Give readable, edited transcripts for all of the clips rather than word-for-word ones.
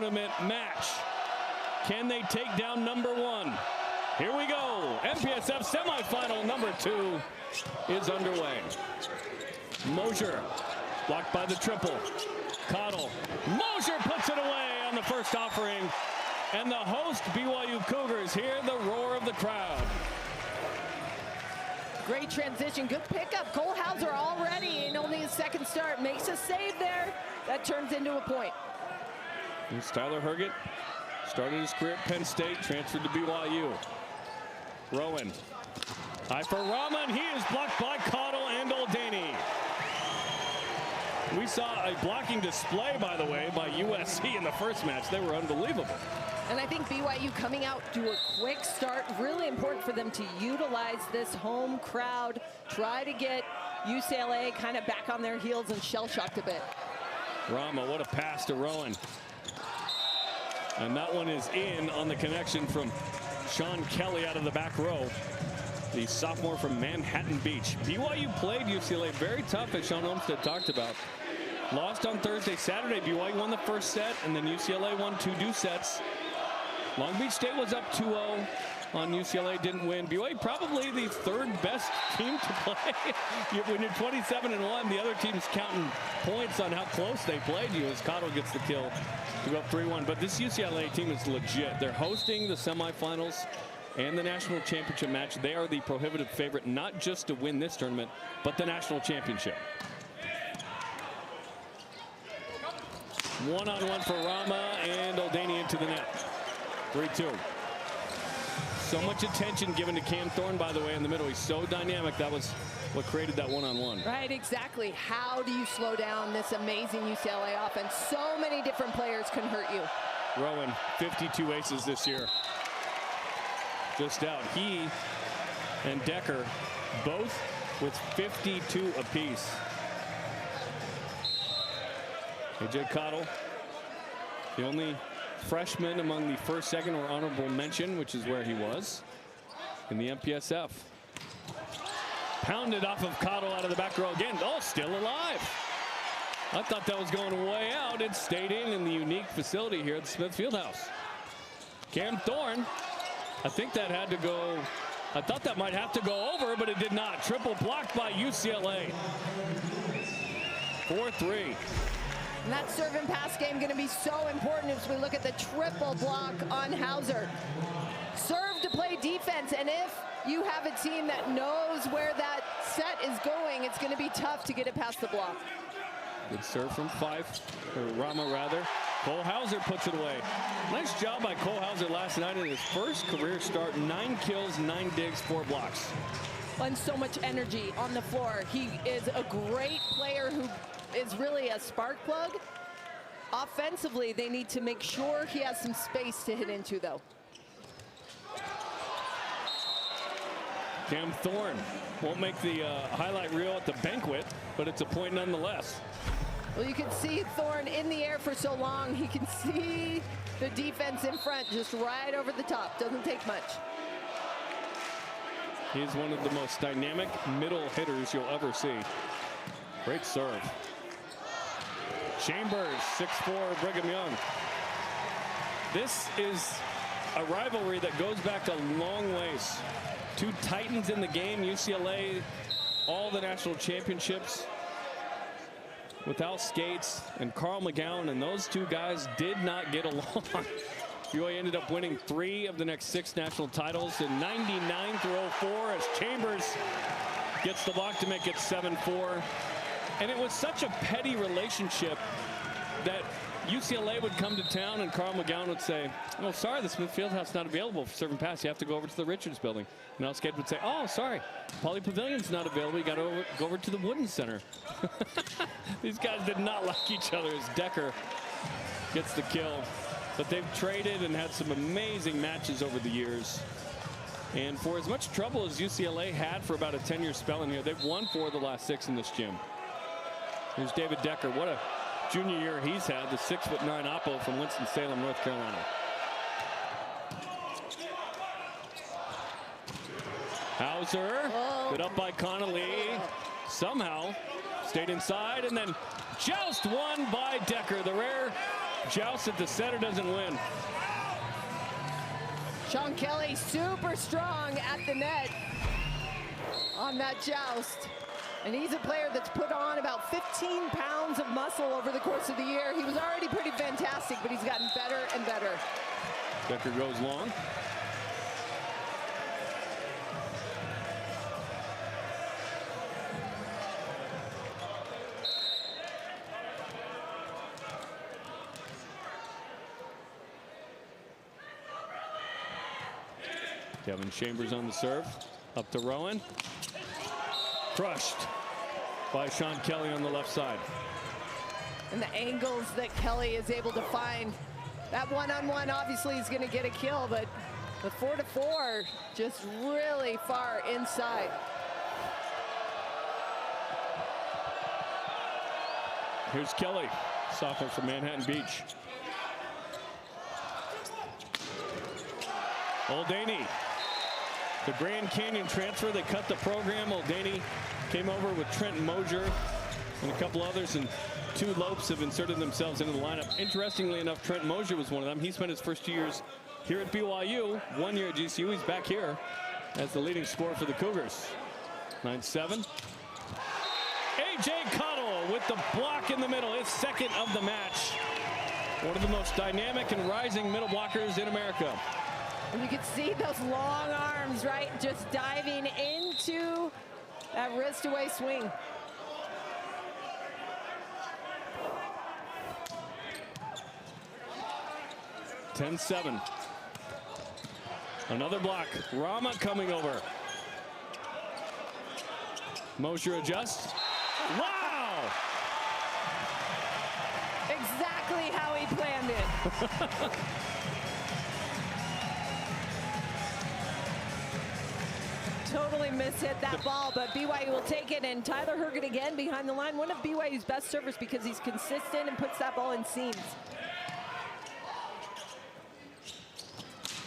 tournament match. Can they take down number 1? Here we go. MPSF semifinal number 2 is underway. Mosier blocked by the triple. Cottle. Mosier puts it away on the first offering. And the host BYU Cougars hear the roar of the crowd. Great transition, good pickup. Cole Hauser already in only his second start. Makes a save there. That turns into a point. Here's Tyler Herget. Started his career at Penn State, transferred to BYU. Rowan. High for Rama, and he is blocked by Cottle and Oldaney. We saw a blocking display, by the way, by USC in the first match. They were unbelievable. And I think BYU coming out to a quick start, really important for them to utilize this home crowd, try to get UCLA kind of back on their heels and shell-shocked a bit. Rama, what a pass to Rowan. And that one is in on the connection from Sean Kelly out of the back row. The sophomore from Manhattan Beach. BYU played UCLA very tough, as Sean Olmstead talked about. Lost on Thursday. Saturday, BYU won the first set, and then UCLA won 2 due sets. Long Beach State was up 2-0 on UCLA, didn't win. BYU probably the 3rd best team to play. When you're 27-1, the other team's counting points on how close they played you as Cottle gets the kill to go up 3-1. But this UCLA team is legit. They're hosting the semifinals and the national championship match. They are the prohibitive favorite, not just to win this tournament, but the national championship. One-on-one for Rama, and Oldaney into the net. 3-2. So much attention given to Cam Thorne, by the way, in the middle. He's so dynamic. That was what created that one-on-one. Right, exactly. How do you slow down this amazing UCLA offense? So many different players can hurt you. Rowan, 52 aces this year. Just out. He and Decker both with 52 apiece. AJ Cottle, the only freshman among the first, second, or honorable mention, which is where he was in the MPSF. Pounded off of Cottle out of the back row again. Oh, still alive. I thought that was going way out. It stayed in the unique facility here at the Smith Fieldhouse. Cam Thorne, I think that had to go. I thought that might have to go over, but it did not. Triple blocked by UCLA. 4-3. And that serve and pass game going to be so important as we look at the triple block on Hauser. Serve to play defense, and if you have a team that knows where that set is going, it's going to be tough to get it past the block. Good serve from Fife, or Rama rather. Cole Hauser puts it away. Nice job by Cole Hauser last night in his first career start. 9 kills, 9 digs, 4 blocks. And so much energy on the floor. He is a great player who is really a spark plug. Offensively, they need to make sure he has some space to hit into, though. Cam Thorne won't make the highlight reel at the banquet, but it's a point nonetheless. Well, you can see Thorne in the air for so long. He can see the defense in front just right over the top. Doesn't take much. He's one of the most dynamic middle hitters you'll ever see. Great serve. Chambers, 6'4", Brigham Young. This is a rivalry that goes back a long ways. 2 titans in the game. UCLA, all the national championships with Al Skates and Carl McGowan, and those 2 guys did not get along. BYU ended up winning 3 of the next 6 national titles in 99 through 04 as Chambers gets the block to make it 7-4. And it was such a petty relationship that UCLA would come to town and Carl McGowan would say, "Oh, sorry, the Smith Fieldhouse is not available for serve and pass. You have to go over to the Richards building." And Al Skate would say, "Oh, sorry, Pauley Pavilion's not available. You got to go over to the Wooden Center." These guys did not like each other as Decker gets the kill. But they've traded and had some amazing matches over the years. And for as much trouble as UCLA had for about a 10-year spell in here, they've won 4 of the last 6 in this gym. Here's David Decker. What a junior year he's had, the 6'9" Oppo from Winston-Salem, North Carolina. Hauser, good up by Connolly. Somehow stayed inside, and then joust won by Decker. The rare joust that the setter doesn't win. Sean Kelly super strong at the net on that joust. And he's a player that's put on about 15 pounds of muscle over the course of the year. He was already pretty fantastic, but he's gotten better and better. Decker goes long. Kevin Chambers on the serve. Up to Rowan. Crushed by Sean Kelly on the left side. And the angles that Kelly is able to find. That one-on-one obviously is going to get a kill, but the 4-4 just really far inside. Here's Kelly, sophomore from Manhattan Beach. Oldaney, the Grand Canyon transfer. They cut the program. Oldaney came over with Trent Mosier and a couple others, and two Lopes have inserted themselves into the lineup. Interestingly enough, Trent Mosier was one of them. He spent his first 2 years here at BYU, 1 year at GCU. He's back here as the leading scorer for the Cougars. 9-7. A.J. Cottle with the block in the middle, his second of the match. One of the most dynamic and rising middle blockers in America. And you can see those long arms, right? Just diving into that wrist away swing. (10-7). Another block. Rama coming over. Mosier adjusts. Wow! Exactly how he planned it. Totally mishit that ball, but BYU will take it, and Tyler Herget again behind the line. One of BYU's best servers because he's consistent and puts that ball in seams.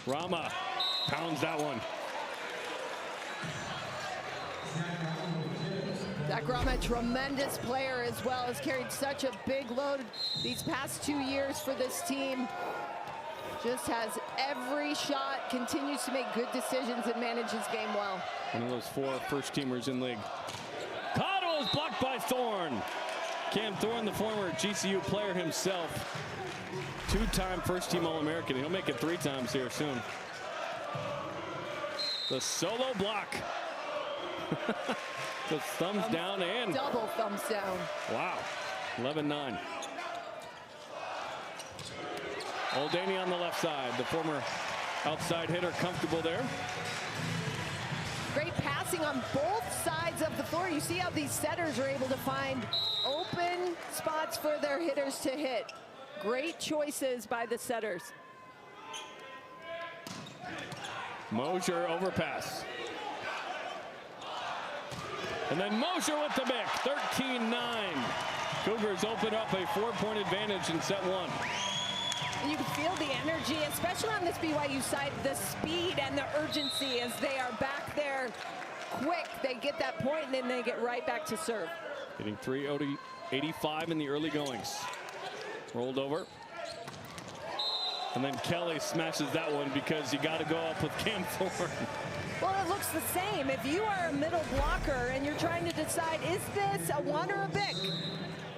Rama pounds that one. Zach Rama, a tremendous player as well, has carried such a big load these past 2 years for this team. Just has every shot, continues to make good decisions and manage his game well. One of those 4 first-teamers in league. Cottle is blocked by Thorne. Cam Thorne, the former GCU player himself. 2-time first-team All-American. He'll make it 3 times here soon. The solo block. The thumbs down and double thumbs down. Wow. 11-9. Oldaney on the left side, the former outside hitter, comfortable there. Great passing on both sides of the floor. You see how these setters are able to find open spots for their hitters to hit. Great choices by the setters. Mosier overpass. And then Mosier with the mic. 13-9. Cougars open up a 4-point advantage in set 1. You can feel the energy, especially on this BYU side, the speed and the urgency as they are back there quick. They get that point and then they get right back to serve. Hitting 385 in the early goings. Rolled over. And then Kelly smashes that one because you got to go up with Cam Thorne. Well, it looks the same. If you are a middle blocker and you're trying to decide, is this a one or a bic?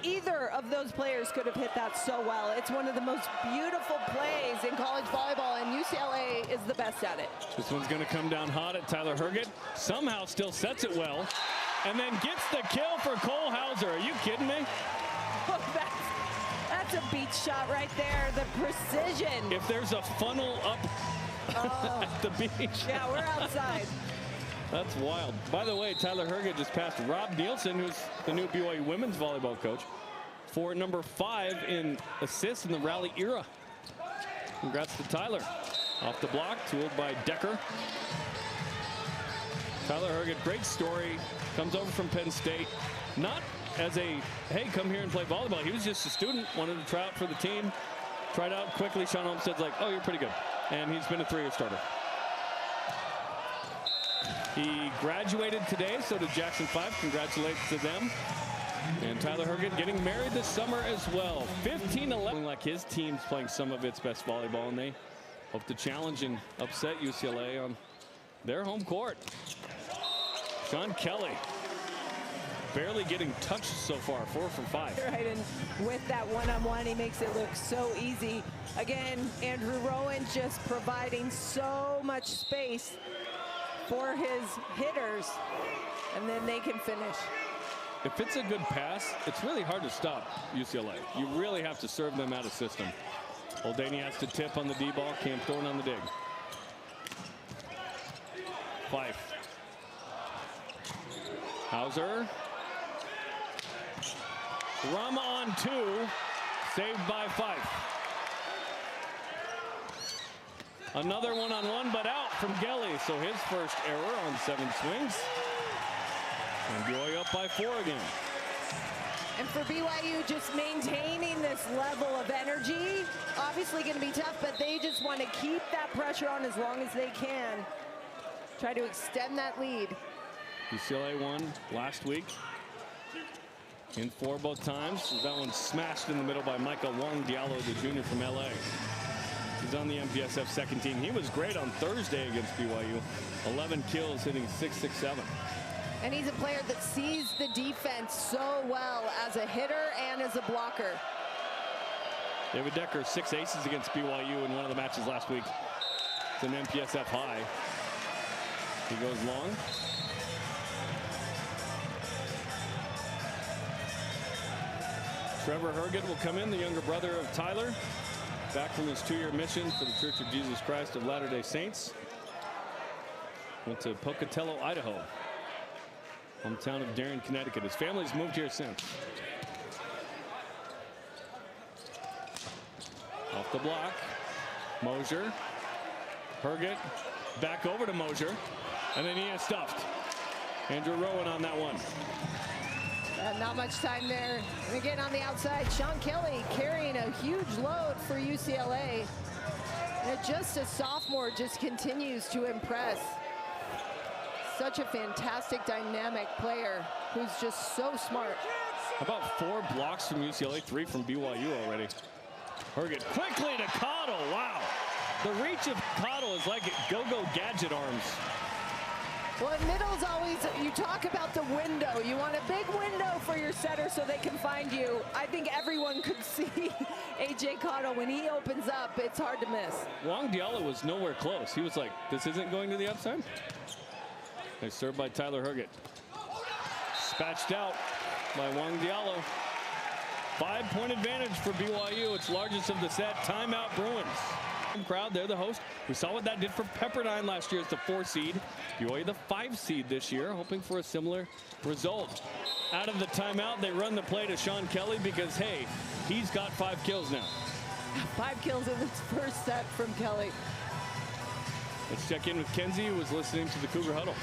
Either of those players could have hit that so well. It's one of the most beautiful plays in college volleyball, and UCLA is the best at it. This one's going to come down hot at Tyler Herget. Somehow still sets it well, and then gets the kill for Cole Hauser. Are you kidding me? Oh, that's a beach shot right there. The precision. If there's a funnel up at the beach. Yeah, we're outside. That's wild. By the way, Tyler Herget just passed Rob Nielsen, who's the new BYU women's volleyball coach, for number 5 in assists in the rally era. Congrats to Tyler. Off the block, tooled by Decker. Tyler Herget, great story. Comes over from Penn State. Not as a, hey, come here and play volleyball. He was just a student, wanted to try out for the team. Tried out quickly. Sean Olmstead's like, oh, you're pretty good. And he's been a 3-year starter. He graduated today, so did Jackson 5. Congratulations to them. And Tyler Herget getting married this summer as well. 15-11. Like his team's playing some of its best volleyball, and they hope to challenge and upset UCLA on their home court. Sean Kelly barely getting touched so far, 4 from 5. Right, and with that one-on-one, he makes it look so easy. Again, Andrew Rowan just providing so much space for his hitters, and then they can finish. If it's a good pass, it's really hard to stop UCLA. You really have to serve them out of system. Oldaney has to tip on the D ball. Cam Thorne on the dig. Fife. Hauser. Rama on 2. Saved by Fife. Another one-on-one, but out from Gelly. So his first error on 7 swings. And BYU up by 4 again. And for BYU, just maintaining this level of energy, obviously going to be tough, but they just want to keep that pressure on as long as they can. Try to extend that lead. UCLA won last week in 4 both times. That one smashed in the middle by Michael Wong Diallo, the junior from LA. He's on the MPSF second team. He was great on Thursday against BYU. 11 kills, hitting .667. And he's a player that sees the defense so well as a hitter and as a blocker. David Decker, 6 aces against BYU in one of the matches last week. It's an MPSF high. He goes long. Trevor Herget will come in, the younger brother of Tyler, back from his 2-year mission for the Church of Jesus Christ of Latter-day Saints. Went to Pocatello, Idaho. Hometown of Darien, Connecticut. His family's moved here since. Off the block. Mosier. Herget back over to Mosier. And then he is stuffed. Andrew Rowan on that one. Not much time there. And again on the outside, Sean Kelly carrying a huge load for UCLA. And just a sophomore just continues to impress. Such a fantastic dynamic player who's just so smart. About 4 blocks from UCLA, 3 from BYU already. Herget quickly to Cottle. Wow. The reach of Cottle is like go-go gadget arms. Well, in middle's always, you talk about the window. You want a big window for your setter so they can find you. I think everyone could see A.J. Cottle. When he opens up, it's hard to miss. Wong Diallo was nowhere close. He was like, this isn't going to the upside. They served by Tyler Herget. Dispatched out by Wong Diallo. 5-point advantage for BYU. Its largest of the set. Timeout Bruins. Crowd, they're the host. We saw what that did for Pepperdine last year as the 4 seed. BYU the 5 seed this year, hoping for a similar result. Out of the timeout, they run the play to Sean Kelly because, hey, he's got 5 kills now. 5 kills in this first set from Kelly. Let's check in with Kenzie, who was listening to the Cougar Huddle.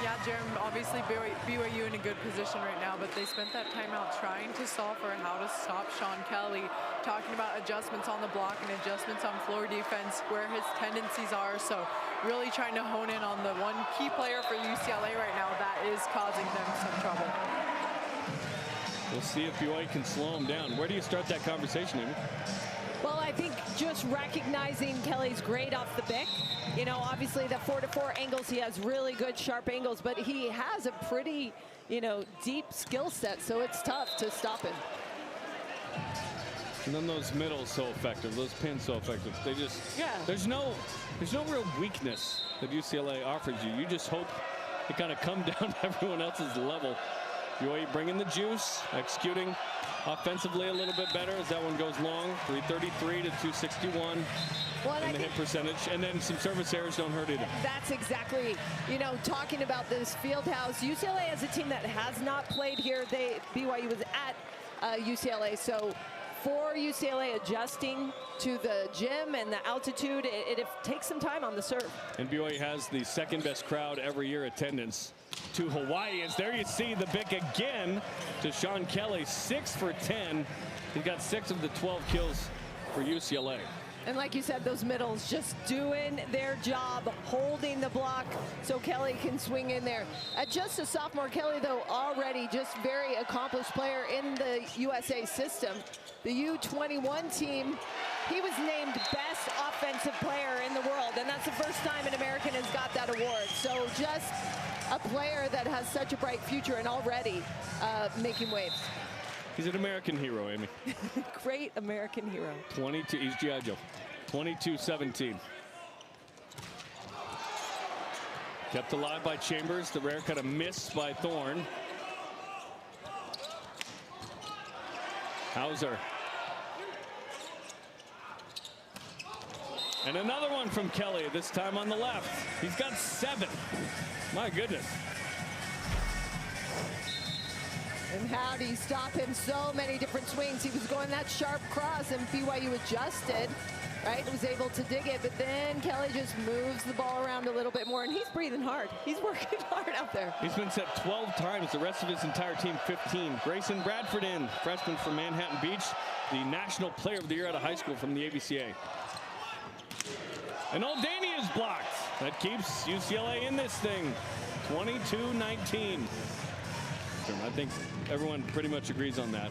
Yeah, Jerem, obviously BYU in a good position right now, but they spent that timeout trying to solve for how to stop Sean Kelly, talking about adjustments on the block and adjustments on floor defense, where his tendencies are. So really trying to hone in on the one key player for UCLA right now that is causing them some trouble. We'll see if BYU can slow him down. Where do you start that conversation, Amy? Well, I think just recognizing Kelly's great off the pick. You know, obviously the 4-to-4 angles, he has really good sharp angles, but he has a pretty, you know, deep skill set, so it's tough to stop him. And then those middles so effective, those pins so effective. They just, yeah. There's no real weakness that UCLA offers you. You just hope to kind of come down to everyone else's level. BYU bringing the juice, executing offensively a little bit better as that one goes long. 333 to 261 in the hit percentage. And then some service errors don't hurt either. That's exactly, you know, talking about this field house. UCLA has a team that has not played here. BYU was at UCLA. So for UCLA adjusting to the gym and the altitude, it takes some time on the serve. And BYU has the second best crowd every year attendance to Hawaii. As there you see the pick again to Sean Kelly, 6 for 10. He got 6 of the 12 kills for UCLA. And like you said, those middles just doing their job, holding the block so Kelly can swing in there. At just a sophomore, Kelly, though, already just very accomplished player in the USA system. The U21 team, he was named best offensive player in the world, and that's the first time an American has got that award. So just a player that has such a bright future and already making waves. He's an American hero, Amy. Great American hero. 22, he's G.I. Joe. 22-17. Kept alive by Chambers. The rare kind of miss by Thorne. Hauser. And another one from Kelly, this time on the left. He's got 7. My goodness. And how do you stop him? So many different swings. He was going that sharp cross, and BYU adjusted, right? Was able to dig it, but then Kelly just moves the ball around a little bit more, and he's breathing hard. He's working hard out there. He's been set 12 times. The rest of his entire team 15. Grayson Bradford in, freshman from Manhattan Beach, the National Player of the Year out of high school from the ABCA. And Oldani is blocked. That keeps UCLA in this thing. 22-19. I think everyone pretty much agrees on that.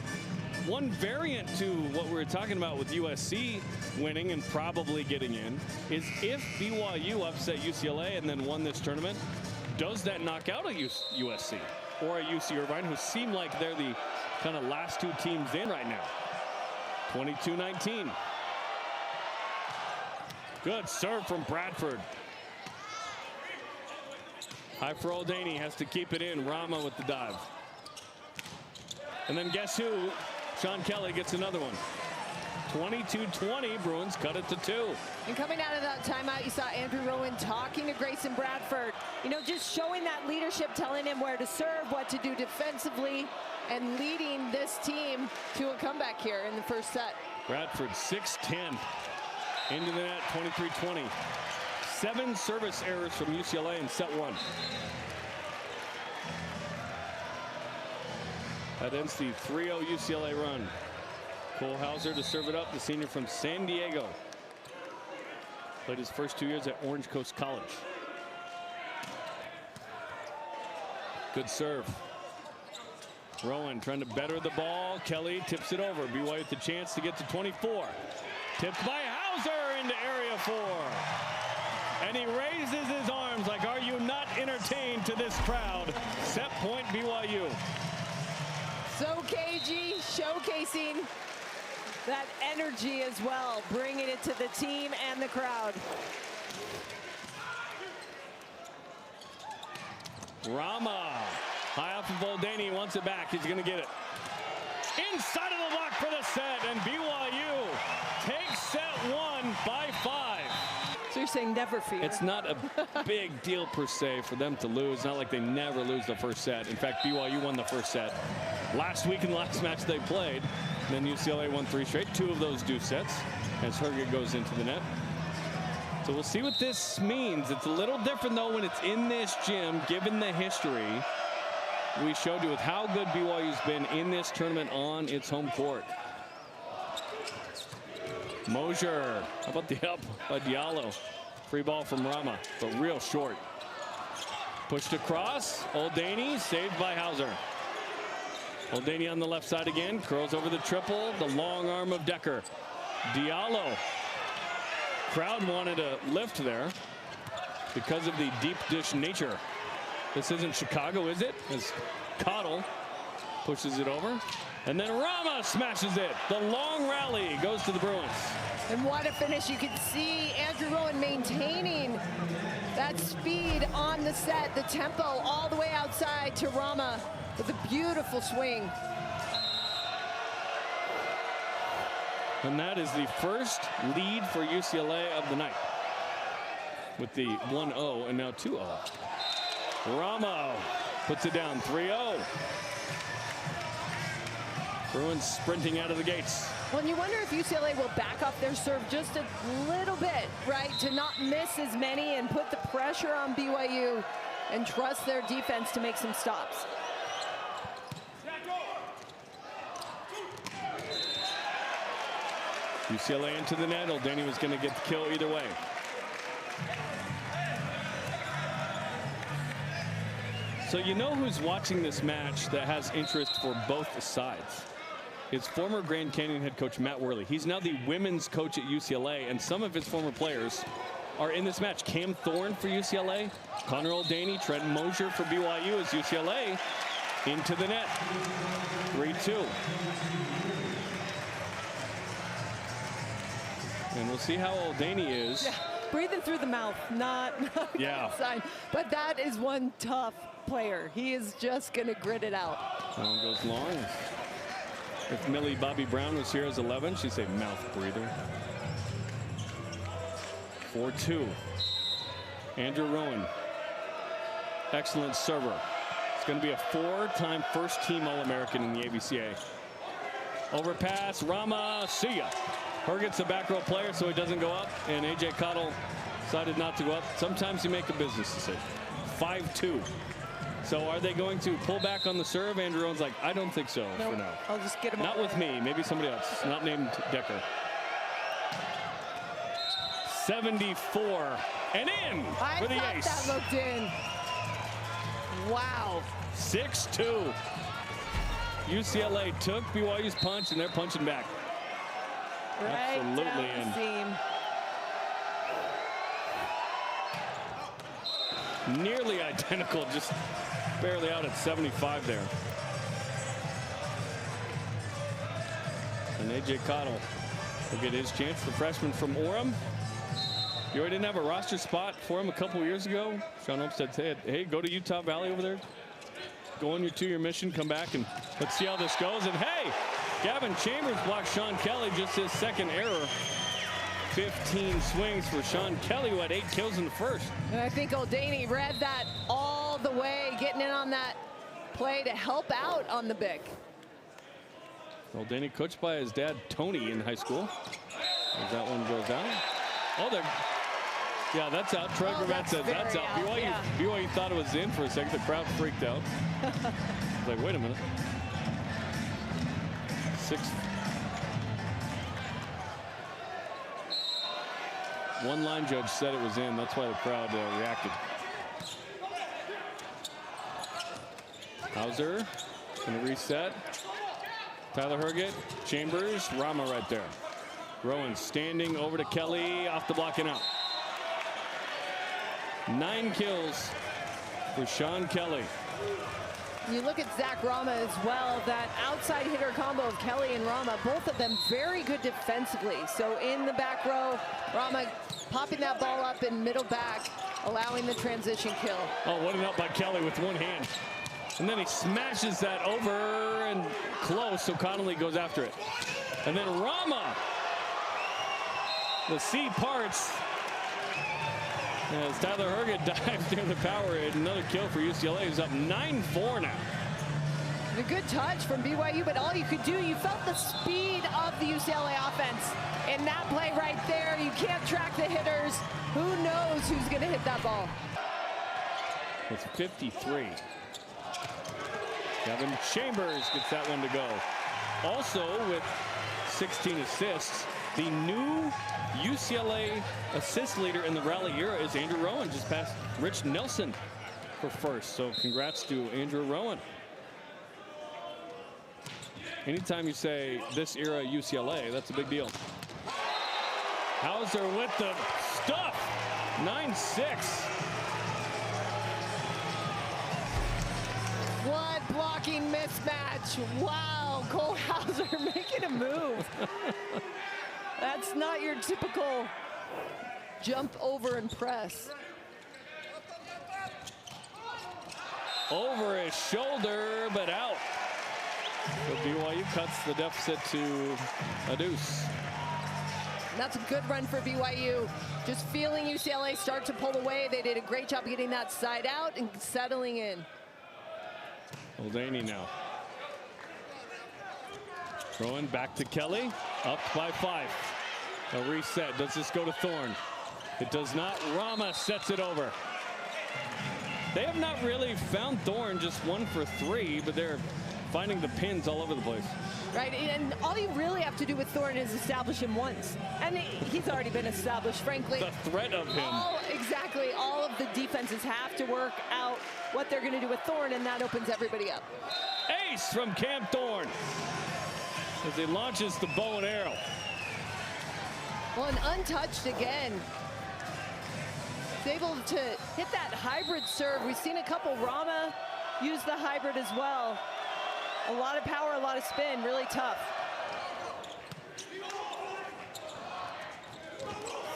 One variant to what we were talking about with USC winning and probably getting in is if BYU upset UCLA and then won this tournament, does that knock out a USC or a UC Irvine, who seem like they're the kind of last 2 teams in right now? 22-19. Good serve from Bradford. High for Oldani, has to keep it in. Rama with the dive. And then guess who? Sean Kelly gets another one. 22-20, Bruins cut it to 2. And coming out of that timeout, you saw Andrew Rowan talking to Grayson Bradford. You know, just showing that leadership, telling him where to serve, what to do defensively, and leading this team to a comeback here in the first set. Bradford 6-10 into the net, 23-20. 7 service errors from UCLA in set 1. That ends the 3-0 UCLA run. Cole Hauser to serve it up, the senior from San Diego. Played his first 2 years at Orange Coast College. Good serve. Rowan trying to better the ball. Kelly tips it over. BYU with the chance to get to 24. Tipped by Hauser into area 4. And he raises his arms like, are you not entertained to this crowd? Set point BYU. So cagey, showcasing that energy as well, bringing it to the team and the crowd. Rama, high off of Oldani, wants it back. He's going to get it. Inside of the block for the set, and BYU takes set 1 by 5. So you're saying never fear. It's not a big deal per se for them to lose. Not like they never lose the first set. In fact, BYU won the first set last week in the last match they played. And then UCLA won 3 straight. 2 of those deuce sets as Herget goes into the net. So we'll see what this means. It's a little different though when it's in this gym, given the history we showed you with how good BYU's been in this tournament on its home court. Mosier, how about the up by Diallo? Free ball from Rama, but real short. Pushed across, Oldani saved by Hauser. Oldani on the left side again, curls over the triple, the long arm of Decker. Diallo. Crowd wanted a lift there because of the deep dish nature. This isn't Chicago, is it? As Cottle pushes it over. And then Rama smashes it. The long rally goes to the Bruins. And what a finish. You can see Andrew Rowan maintaining that speed on the set, the tempo all the way outside to Rama with a beautiful swing. And that is the first lead for UCLA of the night, with the 1-0 and now 2-0. Rama puts it down, 3-0. Bruins sprinting out of the gates. Well, and you wonder if UCLA will back off their serve just a little bit, right, to not miss as many and put the pressure on BYU and trust their defense to make some stops. UCLA into the net. O'Daney was going to get the kill either way. So you know who's watching this match that has interest for both sides? It's former Grand Canyon head coach Matt Worley. He's now the women's coach at UCLA, and some of his former players are in this match. Cam Thorne for UCLA, Connor O'Daney, Trent Mosier for BYU as UCLA into the net. 3-2. And we'll see how O'Daney is. Yeah, breathing through the mouth, not yeah. Sign. But that is one tough player. He is just going to grit it out. That one goes long. If Millie Bobby Brown was here as 11, she'd say mouth breather. 4-2. Andrew Rowan. Excellent server. It's going to be a 4-time first-team All-American in the ABCA. Overpass, Rama, see ya. Herget's a back row player, so he doesn't go up, and A.J. Cottle decided not to go up. Sometimes you make a business decision. 5-2. So are they going to pull back on the serve? Andrew Rowan's like, I don't think so for now. I'll just get him. Not with me, maybe somebody else, not named Decker. 74 and in for the ace. That looked in. Wow. 6-2. UCLA took BYU's punch, and they're punching back. Right absolutely down the seam. Nearly identical, just barely out at 75 there. And A.J. Cottle will get his chance, the freshman from Orem. You already didn't have a roster spot for him a couple years ago. Sean Hope said, hey, go to Utah Valley over there. Go on your 2-year mission, come back, and let's see how this goes. And hey, Gavin Chambers blocked Sean Kelly, just his second error. 15 swings for Sean Kelly, who had 8 kills in the first. And I think O'Daney read that all the way, getting in on that play to help out on the big. O'Daney coached by his dad, Tony, in high school. As that one goes down. Oh, yeah, that's out. Troy Gravatt says that's out. BYU thought it was in for a second. The crowd freaked out. It's like, wait a minute. 6. One line judge said it was in. That's why the crowd reacted. Hauser going to reset. Tyler Herget, Chambers, Rama right there. Rowan standing over to Kelly, off the block and out. 9 kills for Sean Kelly. You look at Zach Rama as well, that outside hitter combo of Kelly and Rama, both of them very good defensively. So in the back row, Rama popping that ball up in middle back, allowing the transition kill. Oh, what an up by Kelly with one hand. And then he smashes that over and close, so Connolly goes after it. And then Rama, the C parts, as Tyler Herget dives near the power. Another kill for UCLA, who's up 9-4 now. A good touch from BYU, but all you could do, you felt the speed of the UCLA offense. In that play right there, you can't track the hitters. Who knows who's going to hit that ball? It's 53. Kevin Chambers gets that one to go. Also with 16 assists, the new UCLA assist leader in the rally era is Andrew Rowan, just passed Rich Nelson for first. So congrats to Andrew Rowan. Anytime you say this era UCLA, that's a big deal. Hauser with the stuff. 9-6. What blocking mismatch. Wow, Cole Hauser making a move. That's not your typical jump over and press. Over his shoulder, but out. So BYU cuts the deficit to a deuce. And that's a good run for BYU. Just feeling UCLA start to pull away. They did a great job getting that side out and settling in. O'Daney now. Throwing back to Kelly, up by 5. A reset. Does this go to Thorne? It does not. Rama sets it over. They have not really found Thorne, just 1 for 3, but they're finding the pins all over the place. Right, and all you really have to do with Thorne is establish him once. And he's already been established, frankly. The threat of him. Exactly. All of the defenses have to work out what they're going to do with Thorne, and that opens everybody up. Ace from Cam Thorne as he launches the bow and arrow. Well, and untouched again. He's able to hit that hybrid serve. We've seen a couple Rama use the hybrid as well. A lot of power, a lot of spin, really tough.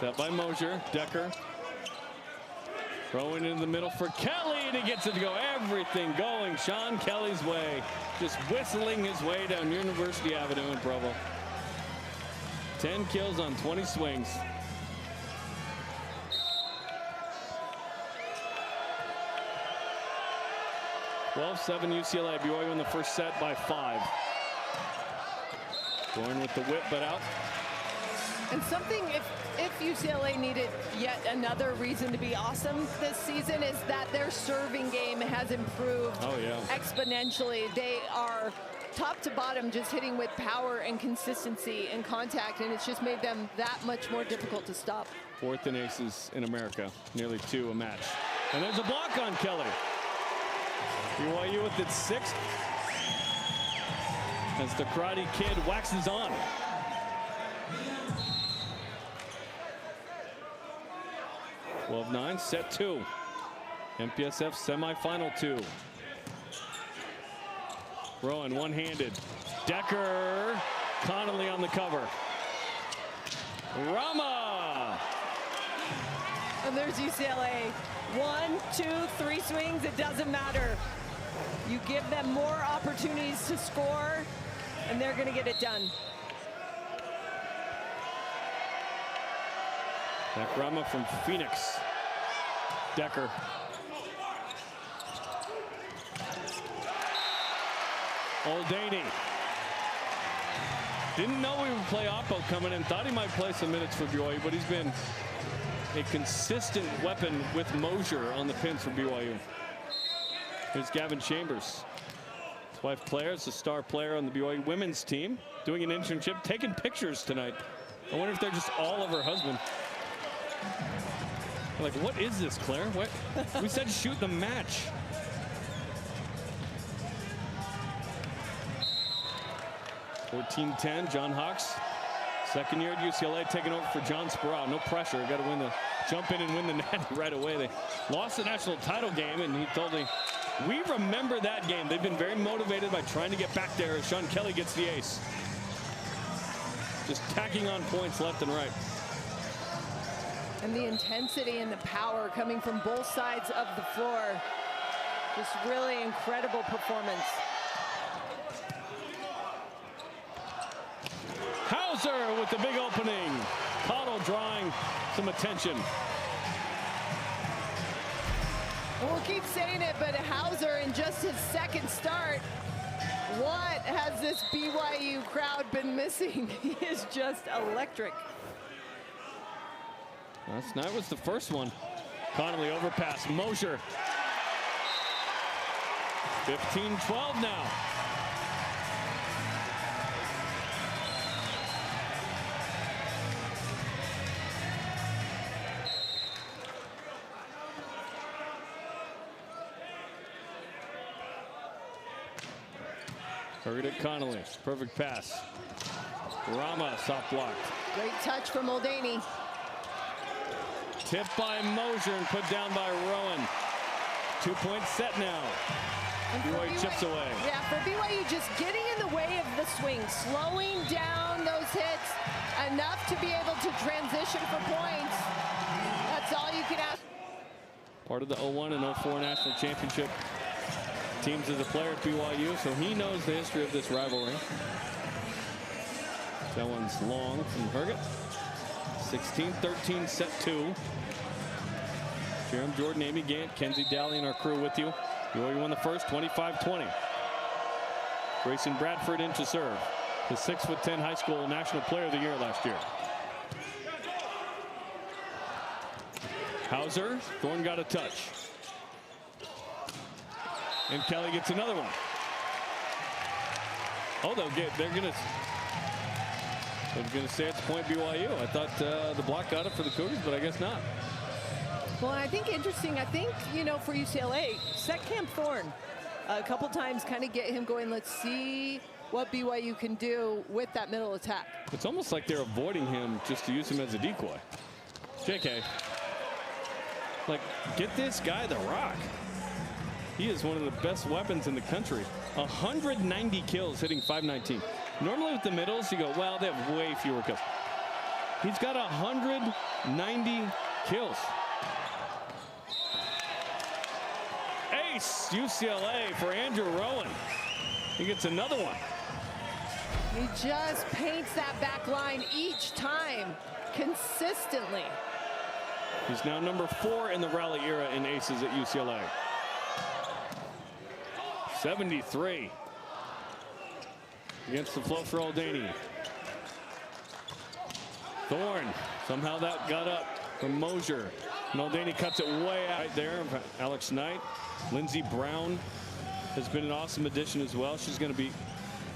Set by Mosier, Decker. Throwing in the middle for Kelly, and he gets it to go. Everything going Sean Kelly's way. Just whistling his way down University Avenue in Provo. 10 kills on 20 swings. (12-7) UCLA. BYU in the first set by 5. Thorne with the whip, but out. And something, if UCLA needed yet another reason to be awesome this season, is that their serving game has improved exponentially. They are top to bottom just hitting with power and consistency and contact, and it's just made them that much more difficult to stop. 4th in aces in America, nearly 2 a match. And there's a block on Kelly. BYU with its 6th as the Karate Kid waxes on. (12-9), set 2. MPSF semifinal 2. Rowan one-handed. Decker, Connolly on the cover. Rama. And there's UCLA. 1, 2, 3 swings, it doesn't matter. You give them more opportunities to score, and they're going to get it done. Back Rama from Phoenix. Decker. Muldaney. Didn't know we would play Oppo coming in. Thought he might play some minutes for BYU, but he's been a consistent weapon with Mosier on the pins for BYU. Here's Gavin Chambers. His wife Claire is a star player on the BYU women's team, doing an internship, taking pictures tonight. I wonder if they're just all of her husband. Like, what is this, Claire? What? We said shoot the match. (14-10), John Hawks. Second year at UCLA, taking over for John Sproul. No pressure. Got to win the jump in and win the net right away. They lost the national title game, and he told me, we remember that game. They've been very motivated by trying to get back there as Sean Kelly gets the ace. Just tacking on points left and right. And the intensity and the power coming from both sides of the floor. Just really incredible performance. Hauser with the big opening. Cottle drawing some attention. And we'll keep saying it, but Hauser in just his second start, what has this BYU crowd been missing? He is just electric. Last night was the first one. Connolly overpass. Mosier. 15-12 now. Hurried at Connolly. Perfect pass. Rama soft blocked. Great touch from Muldaney. Tipped by Mosier and put down by Rowan. 2-point set now. BYU chips away. Yeah, for BYU just getting in the way of the swing, slowing down those hits enough to be able to transition for points. That's all you can ask. Part of the 01 and 04 national championship teams as a player at BYU, so he knows the history of this rivalry. That one's long from Herget. 16-13, set 2. Jerem Jordan, Amy Gant, Kenzie Daly, and our crew with you. BYU won the first, 25-20. Grayson Bradford in to serve. The 6'10" high school national player of the year last year. Hauser, Thorne got a touch. And Kelly gets another one. Oh, they're gonna say it's point BYU. I thought the block got it for the Cougars, but I guess not. Well, I think interesting. I think, you know, for UCLA, set Camp Thorne a couple times, kind of get him going. Let's see what BYU can do with that middle attack. It's almost like they're avoiding him just to use him as a decoy. JK. Like, get this guy the rock. He is one of the best weapons in the country. 190 kills, hitting .519. Normally with the middles, you go, well, they have way fewer kills. He's got 190 kills. Ace, UCLA for Andrew Rowan. He gets another one. He just paints that back line each time, consistently. He's now number 4 in the rally era in aces at UCLA. 73 against the float for Oldaney. Thorne, somehow that got up from Mosier. And Oldaney cuts it way out right there. Alex Knight. Lindsey Brown has been an awesome addition as well. She's going to be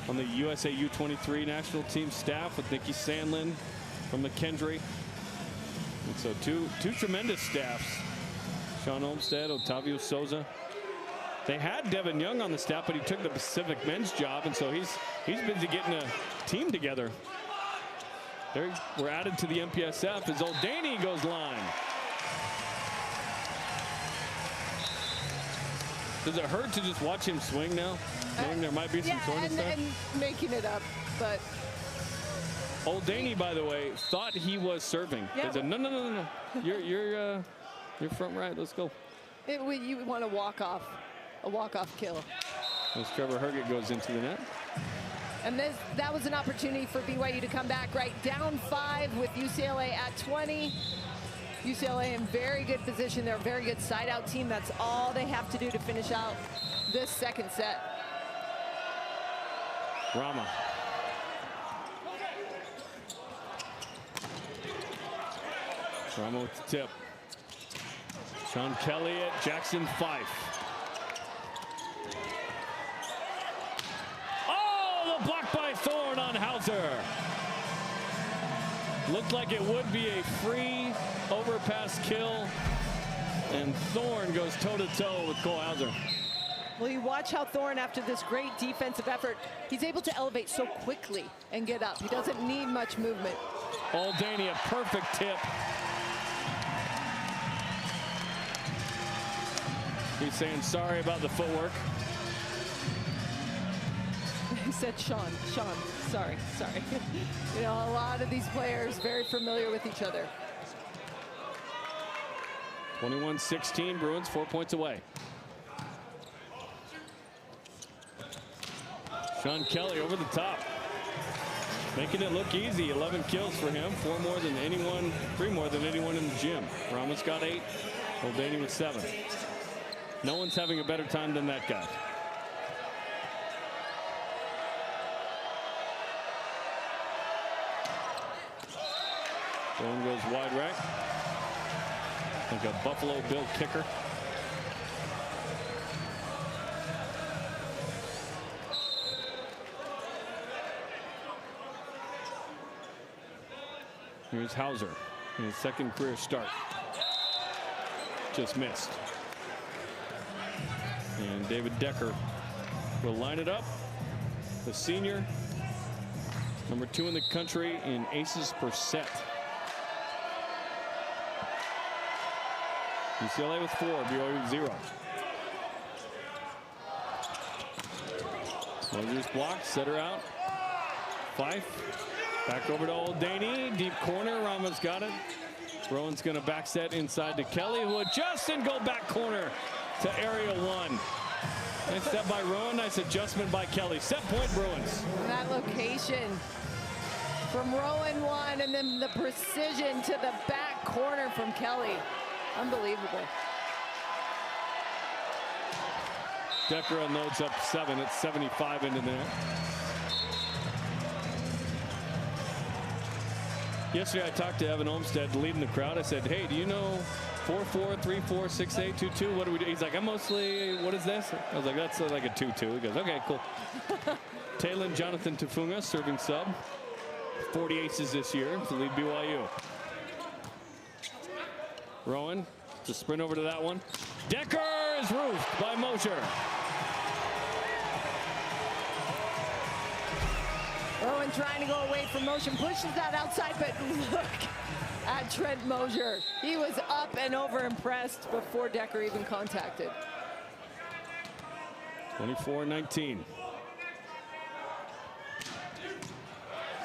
on the USA U23 national team staff with Nikki Sandlin from McKendree. And so two tremendous staffs. Sean Olmstead, Otavio Souza. They had Devin Young on the staff, but he took the Pacific men's job, and so he's busy getting a team together. We're added to the MPSF as Oldaney goes line. Does it hurt to just watch him swing now, knowing there might be some soreness there? And making it up, but Oldaney, by the way, thought he was serving. Yeah. They said, no. You're front right. Let's go. You want to walk off, a walk-off kill. As Trevor Herget goes into the net. And that was an opportunity for BYU to come back, right? Down 5 with UCLA at 20. UCLA in very good position. They're a very good side-out team. That's all they have to do to finish out this second set. Rama. Rama with the tip. Sean Kelly at Jackson Fife. Oh, the block by Thorne on Hauser. Looked like it would be a free overpass kill, and Thorne goes toe-to-toe with Cole Hauser. Well, you watch how Thorne, after this great defensive effort, he's able to elevate so quickly and get up. He doesn't need much movement. Oldaney, a perfect tip. He's saying sorry about the footwork. He said, Sean, sorry. You know, a lot of these players very familiar with each other. 21-16, Bruins 4 points away. Sean Kelly over the top, making it look easy. 11 kills for him, 3 more than anyone in the gym. Ramos got 8, Oldaney with 7. No one's having a better time than that guy. Thorne goes wide right. Like a Buffalo Bill kicker. Here's Hauser in his second career start. Just missed. And David Decker will line it up. The senior, number 2 in the country in aces per set. UCLA with 4, BYU with 0. Moses blocked, set her out. Fife, back over to Oldaney, deep corner, Rama's got it. Rowan's gonna back set inside to Kelly, who adjusts and go back corner to area 1. Nice step by Rowan, nice adjustment by Kelly. Set point Bruins. And that location from Rowan 1, and then the precision to the back corner from Kelly. Unbelievable. Decker unloads up 7. It's 75 into the net. Yesterday, I talked to Evan Olmstead leading the crowd. I said, hey, do you know 4-4, 3-4, 6-8, 2-2? What do we do? He's like, I'm mostly, what is this? I was like, that's like a 2-2. He goes, okay, cool. Talon Jonathan Tufunga, serving sub. 40 aces this year to lead BYU. Rowan, to sprint over to that one. Decker is roofed by Mosher. Rowan trying to go away from motion, pushes that outside, but look at Trent Mosher. He was up and over impressed before Decker even contacted. 24-19.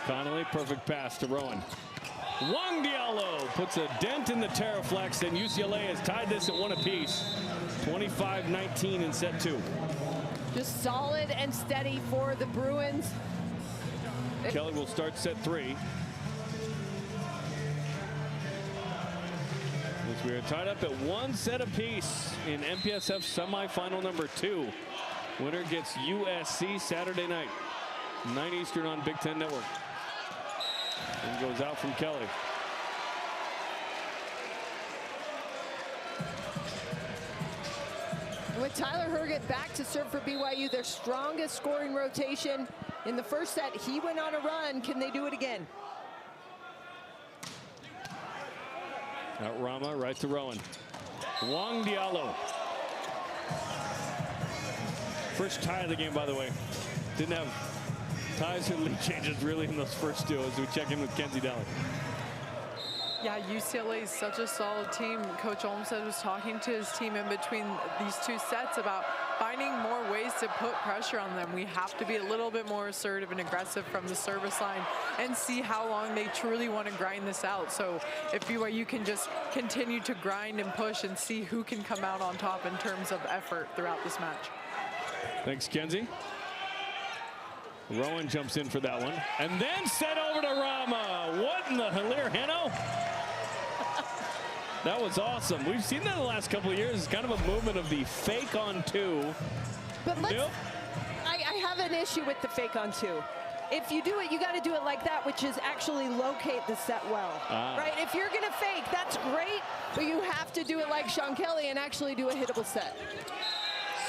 Connolly, perfect pass to Rowan. Wang Diallo puts a dent in the Terraflex, and UCLA has tied this at one apiece. 25-19 in set 2. Just solid and steady for the Bruins. Kelly will start set 3. As we are tied up at 1 set apiece in MPSF semifinal number 2. Winner gets USC Saturday night, 9 Eastern on Big Ten Network. And goes out from Kelly. With Tyler Herget back to serve for BYU, their strongest scoring rotation. In the first set, he went on a run. Can they do it again? Out Rama, right to Rowan. Wang Diallo. First tie of the game, by the way. Didn't have ties or lead changes really in those first 2 as we check in with Kenzie Daly. Yeah, UCLA is such a solid team. Coach Olmstead was talking to his team in between these 2 sets about finding more ways to put pressure on them. We have to be a little bit more assertive and aggressive from the service line and see how long they truly want to grind this out. So if BYU can just continue to grind and push and see who can come out on top in terms of effort throughout this match. Thanks, Kenzie. Rowan jumps in for that one. And then set over to Rama. What in the Hilaire Heno? That was awesome. We've seen that in the last couple of years. It's kind of a movement of the fake on 2. But let's, I have an issue with the fake on 2. If you do it, you got to do it like that, which is actually locate the set well. Right? If you're going to fake, that's great, but you have to do it like Sean Kelly and actually do a hittable set.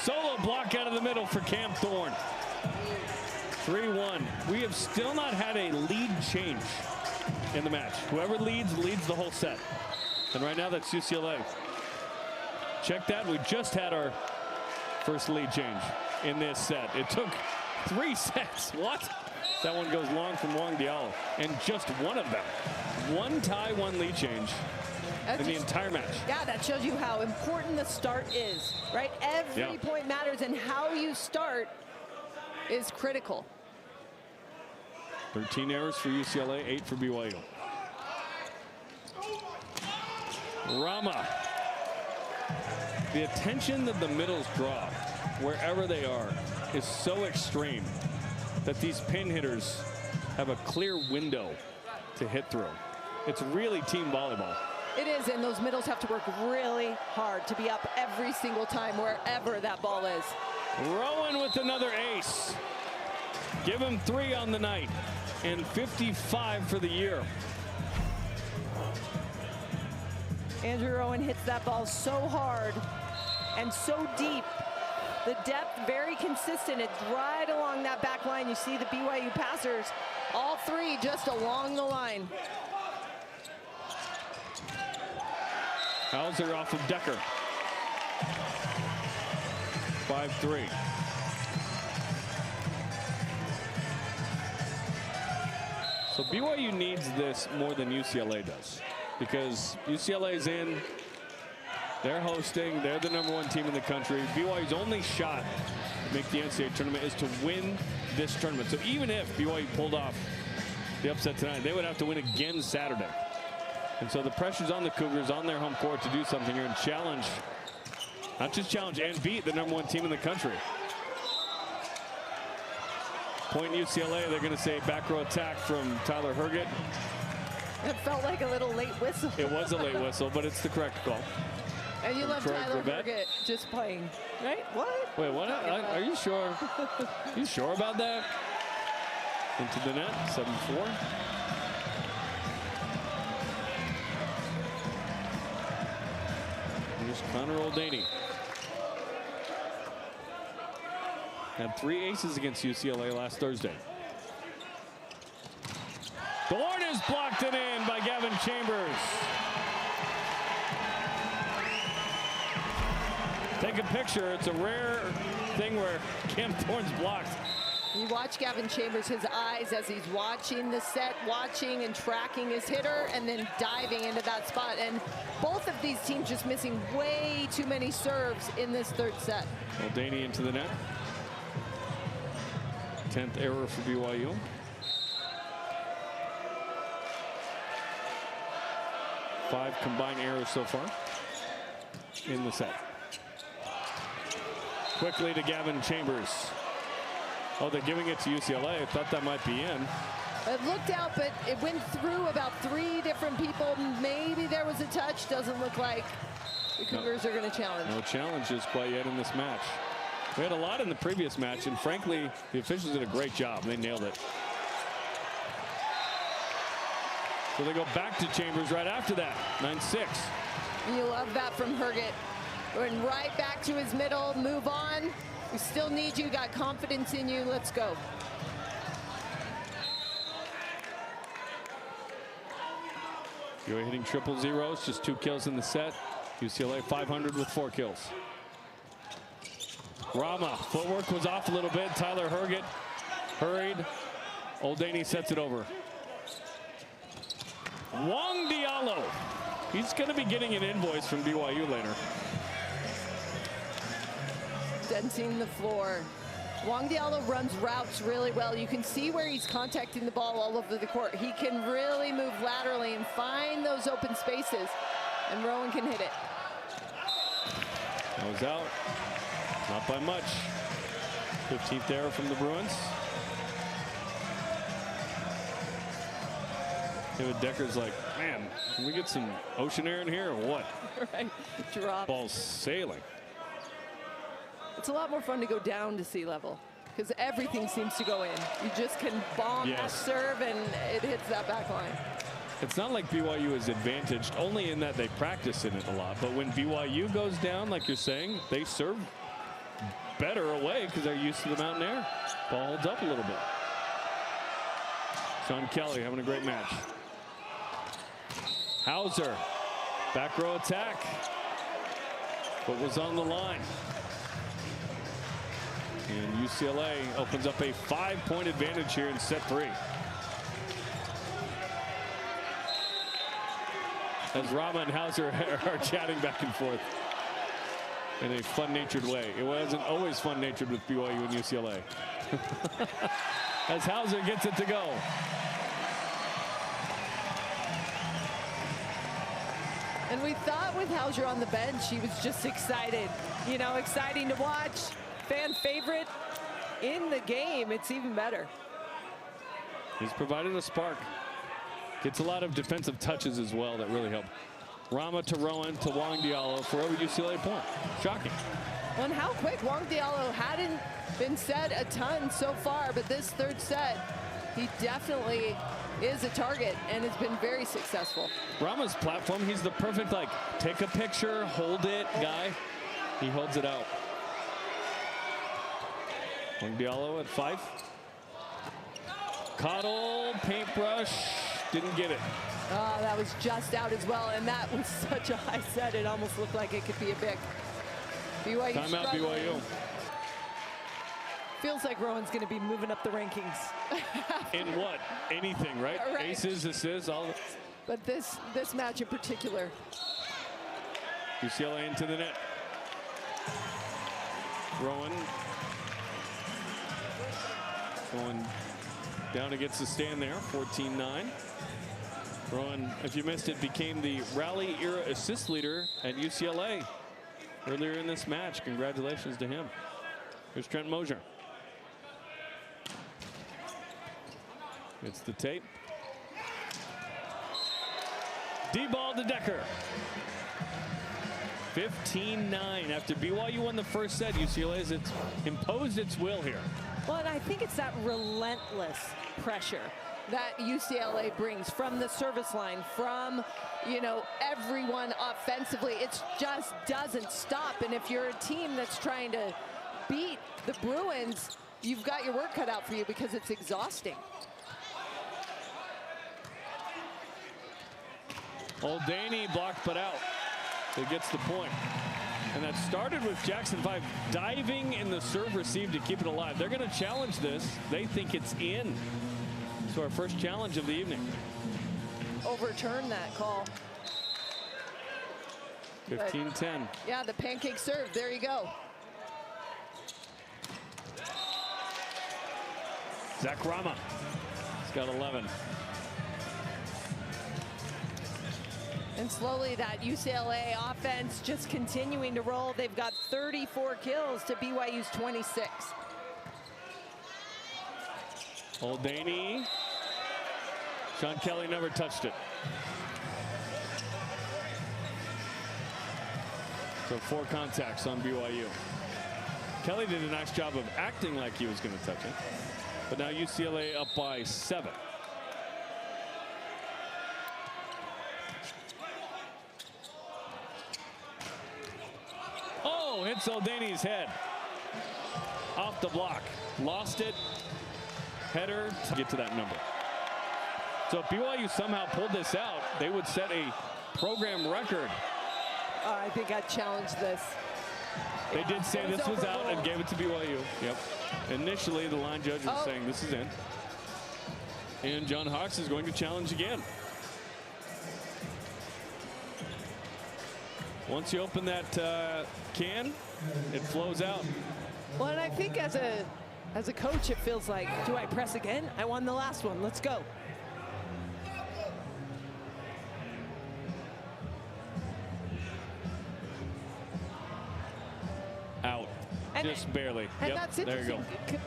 Solo block out of the middle for Cam Thorne. 3-1. We have still not had a lead change in the match. Whoever leads the whole set. And right now that's UCLA. Check that. We just had our first lead change in this set. It took 3 sets. What? That one goes long from Wang Diallo. And just one of them. 1 tie, 1 lead change in the entire match. Yeah, that shows you how important the start is, right? Every point matters, and how you start is critical. 13 errors for UCLA, 8 for BYU. Rama. The attention that the middles draw, wherever they are, is so extreme that these pin hitters have a clear window to hit through. It's really team volleyball. It is, and those middles have to work really hard to be up every single time wherever that ball is. Rowan with another ace. Give him 3 on the night and 55 for the year. Andrew Rowan hits that ball so hard and so deep. The depth very consistent. It's right along that back line. You see the BYU passers, all 3 just along the line. Hauser off of Decker. 5-3. So BYU needs this more than UCLA does, because UCLA is in, they're hosting, they're the #1 team in the country. BYU's only shot to make the NCAA tournament is to win this tournament. So even if BYU pulled off the upset tonight, they would have to win again Saturday. And so the pressure's on the Cougars on their home court to do something here and challenge, not just challenge, and beat the #1 team in the country. Point UCLA, they're going to say back row attack from Tyler Herget. It felt like a little late whistle. It was a late whistle, but it's the correct call. And you love Tyler Herget just playing, right? What? Wait, what? Are you sure? You sure about that? Into the net, 7-4. Connor Oldaney had 3 aces against UCLA last Thursday. The horn is blocked and in by Gavin Chambers. Take a picture. It's a rare thing where Cam Thorne's blocked. You watch Gavin Chambers, his eyes as he's watching the set, watching and tracking his hitter, and then diving into that spot. And both of these teams just missing way too many serves in this third set. Oldaney into the net. 10th error for BYU. Five combined errors so far in the set. Quickly to Gavin Chambers. Oh, they're giving it to UCLA. I thought that might be in. It looked out, but it went through about 3 different people. Maybe there was a touch. Doesn't look like the Cougars are going to challenge. No challenges quite yet in this match. We had a lot in the previous match, and frankly, the officials did a great job. They nailed it. So they go back to Chambers right after that. 9-6. You love that from Herget. Going right back to his middle. Move on. We still need you. Got confidence in you. Let's go. You're hitting triple zeros. Just 2 kills in the set. UCLA 500 with 4 kills. Rama, footwork was off a little bit. Tyler Herget hurried. Oldaney sets it over. Wong Diallo. He's going to be getting an invoice from BYU later. Denting the floor. Wong Diallo runs routes really well. You can see where he's contacting the ball all over the court. He can really move laterally and find those open spaces, and Rowan can hit it. That was out. Not by much. 15th error from the Bruins. David Decker's like, man, can we get some ocean air in here or what? Right. Drop. Ball's sailing. It's a lot more fun to go down to sea level because everything seems to go in. You just can bomb that serve and it hits that back line. It's not like BYU is advantaged only in that they practice in it a lot. But when BYU goes down, like you're saying, they serve better away because they're used to the mountain air. Ball holds up a little bit. Sean Kelly having a great match. Hauser, back row attack. What was on the line? And UCLA opens up a 5-point advantage here in set 3. As Rama and Hauser are chatting back and forth in a fun-natured way. It wasn't always fun-natured with BYU and UCLA. As Hauser gets it to go. And we thought with Hauser on the bench, he was just excited. You know, exciting to watch. Fan favorite in the game. It's even better. He's provided a spark. Gets a lot of defensive touches as well that really help. Rama to Rowan to Wong Diallo for a UCLA point. Shocking. Well, and how quick Wong Diallo hadn't been set a ton so far, but this third set, he definitely is a target and has been very successful. Rama's platform, he's the perfect, like, take a picture, hold it guy. He holds it out. Wong Diallo at 5. Coddle, paintbrush, didn't get it. Oh, that was just out as well, and that was such a high set, it almost looked like it could be a big. BYU Timeout BYU. Feels like Rowan's going to be moving up the rankings. In what? Anything, right? Right. Aces, assists, all. But this match in particular. UCLA into the net. Rowan going down against the stand there, 14-9. Rowan, if you missed it, became the Rally Era assist leader at UCLA earlier in this match. Congratulations to him. Here's Trent Mosier. It's the tape. D-ball to Decker. 15-9. After BYU won the first set, UCLA has imposed its will here. Well, and I think it's that relentless pressure that UCLA brings from the service line, from, you know, everyone offensively. It just doesn't stop. And if you're a team that's trying to beat the Bruins, you've got your work cut out for you because it's exhausting. Muldaney blocked but out. It gets the point. And that started with Jackson 5 diving in the serve receive to keep it alive. They're going to challenge this. They think it's in. So our first challenge of the evening. Overturn that call. 15-10. Yeah, the pancake serve. There you go. Zach Rama. He's got 11. And slowly that UCLA offense just continuing to roll. They've got 34 kills to BYU's 26. Muldaney. Sean Kelly never touched it. So 4 contacts on BYU. Kelly did a nice job of acting like he was going to touch it. But now UCLA up by 7. Oh, hits Muldaney's head. Off the block. Lost it. Header to get to that number. So if BYU somehow pulled this out, they would set a program record. I think I'd challenge this. They did say this was out and gave it to BYU. Yep. Initially, the line judge was saying this is in. And John Hawks is going to challenge again. Once you open that can, it flows out. Well, and I think as a coach, it feels like, do I press again? I won the last one. Let's go. Out. Just barely. And yep, that's interesting